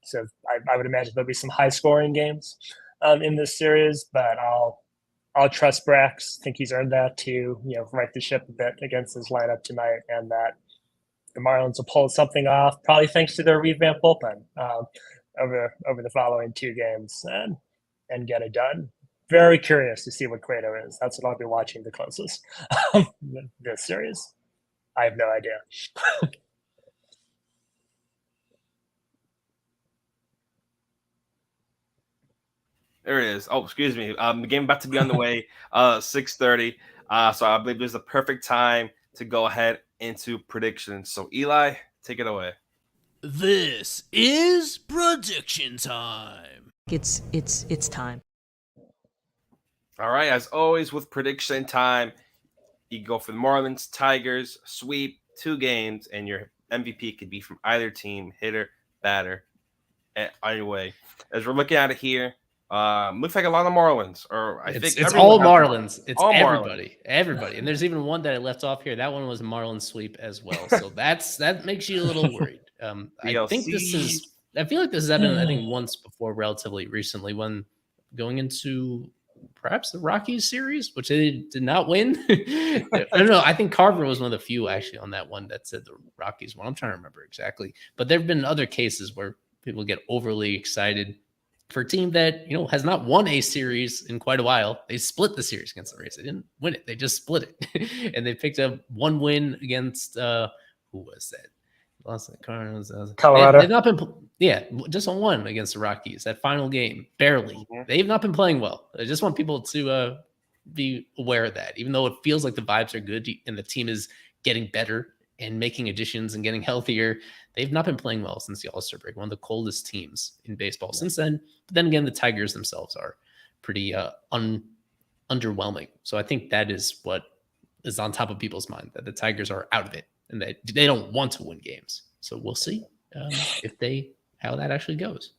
so. I would imagine there'll be some high scoring games in this series, but I'll trust Brax. Think he's earned that to right the ship a bit against his lineup tonight, and that the Marlins will pull something off, probably thanks to their revamped bullpen over the following 2 games and get it done. Very curious to see what Cueto is. That's what I'll be watching the closest this series. I have no idea. There it is. Oh, excuse me. The game about to be on the way, 6:30. So I believe there's a perfect time to go ahead into predictions. So Eli, take it away. This is prediction time. It's time. All right. As always with prediction time, you go for the Marlins, Tigers, sweep, 2 games, and your MVP could be from either team, hitter, batter. Anyway, as we're looking at it here, looks like a lot of Marlins, or I think it's all Marlins. It's all everybody, everybody, and there's even one that I left off here. That one was Marlins sweep as well. So that makes you a little worried. I think this is I feel like this has happened, I think, once before relatively recently when going into perhaps the Rockies series, which they did not win. I don't know. I think Carver was one of the few actually on that one that said the Rockies won. I'm trying to remember exactly. But there have been other cases where people get overly excited for a team that, has not won a series in quite a while. They split the series against the Rays. They didn't win it. They just split it. And they picked up one win against, who was that? Lost the Cardinals. Colorado. They've not been, just on one against the Rockies. That final game, barely. They've not been playing well. I just want people to be aware of that. Even though it feels like the vibes are good and the team is getting better and making additions and getting healthier, they've not been playing well since the All-Star break. One of the coldest teams in baseball since then. But then again, the Tigers themselves are pretty underwhelming. So I think that is what is on top of people's mind, that the Tigers are out of it and that they don't want to win games. So we'll see how that actually goes.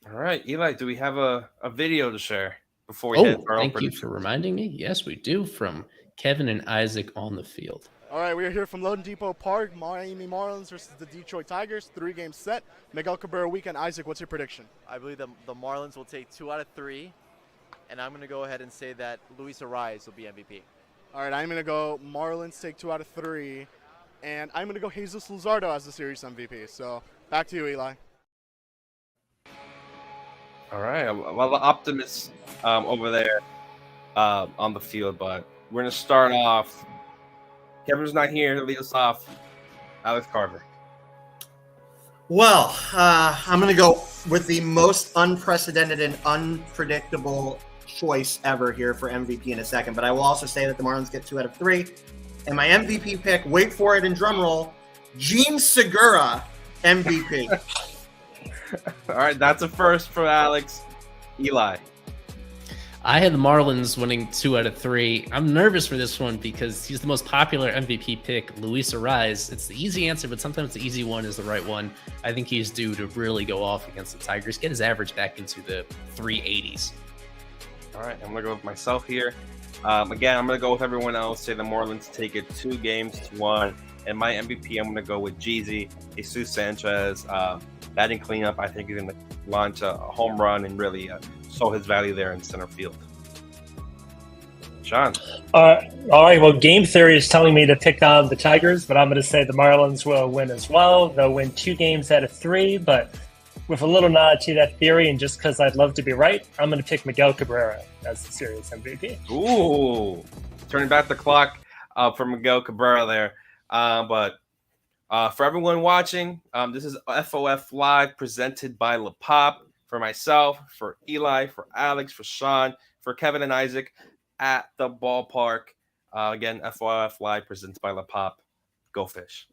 All right, Eli, do we have a video to share before we head to our thank you for reminding me. Yes, we do, from Kevin and Isaac on the field. All right, we are here from Loden Depot Park, Miami Marlins versus the Detroit Tigers, 3-game set. Miguel Cabrera weekend. Isaac, what's your prediction? I believe the Marlins will take 2 out of 3, and I'm going to go ahead and say that Luis Ariz will be MVP. All right, I'm going to go Marlins take 2 out of 3, and I'm going to go Jesus Luzardo as the series MVP. So back to you, Eli. All right. Well, the optimists over there on the field, but we're going to start off. Kevin's not here to lead us off. Alex Carver. Well, I'm going to go with the most unprecedented and unpredictable choice ever here for MVP in a second, but I will also say that the Marlins get 2 out of 3. And my MVP pick, wait for it and drum roll, Gene Segura, MVP. All right, that's a first for Alex. Eli. I had the Marlins winning 2 out of 3. I'm nervous for this one because he's the most popular MVP pick, Luis Ariz. It's the easy answer, but sometimes the easy one is the right one. I think he's due to really go off against the Tigers, get his average back into the 380s. All right, I'm going to go with myself here. Again, I'm going to go with everyone else, say the Marlins take it 2-1. And my MVP, I'm going to go with Jeezy, Jesus Sanchez. Batting cleanup, I think he's going to launch a home run and really show his value there in center field. Sean. All right. Well, game theory is telling me to pick on the Tigers, but I'm going to say the Marlins will win as well. They'll win 2 games out of 3, but with a little nod to that theory, and just because I'd love to be right, I'm going to pick Miguel Cabrera as the series MVP. Ooh, turning back the clock for Miguel Cabrera there. But for everyone watching, this is FOF Live presented by La Pop. For myself, for Eli, for Alex, for Sean, for Kevin and Isaac at the ballpark. Again, FOF Live presented by La Pop. Go Fish.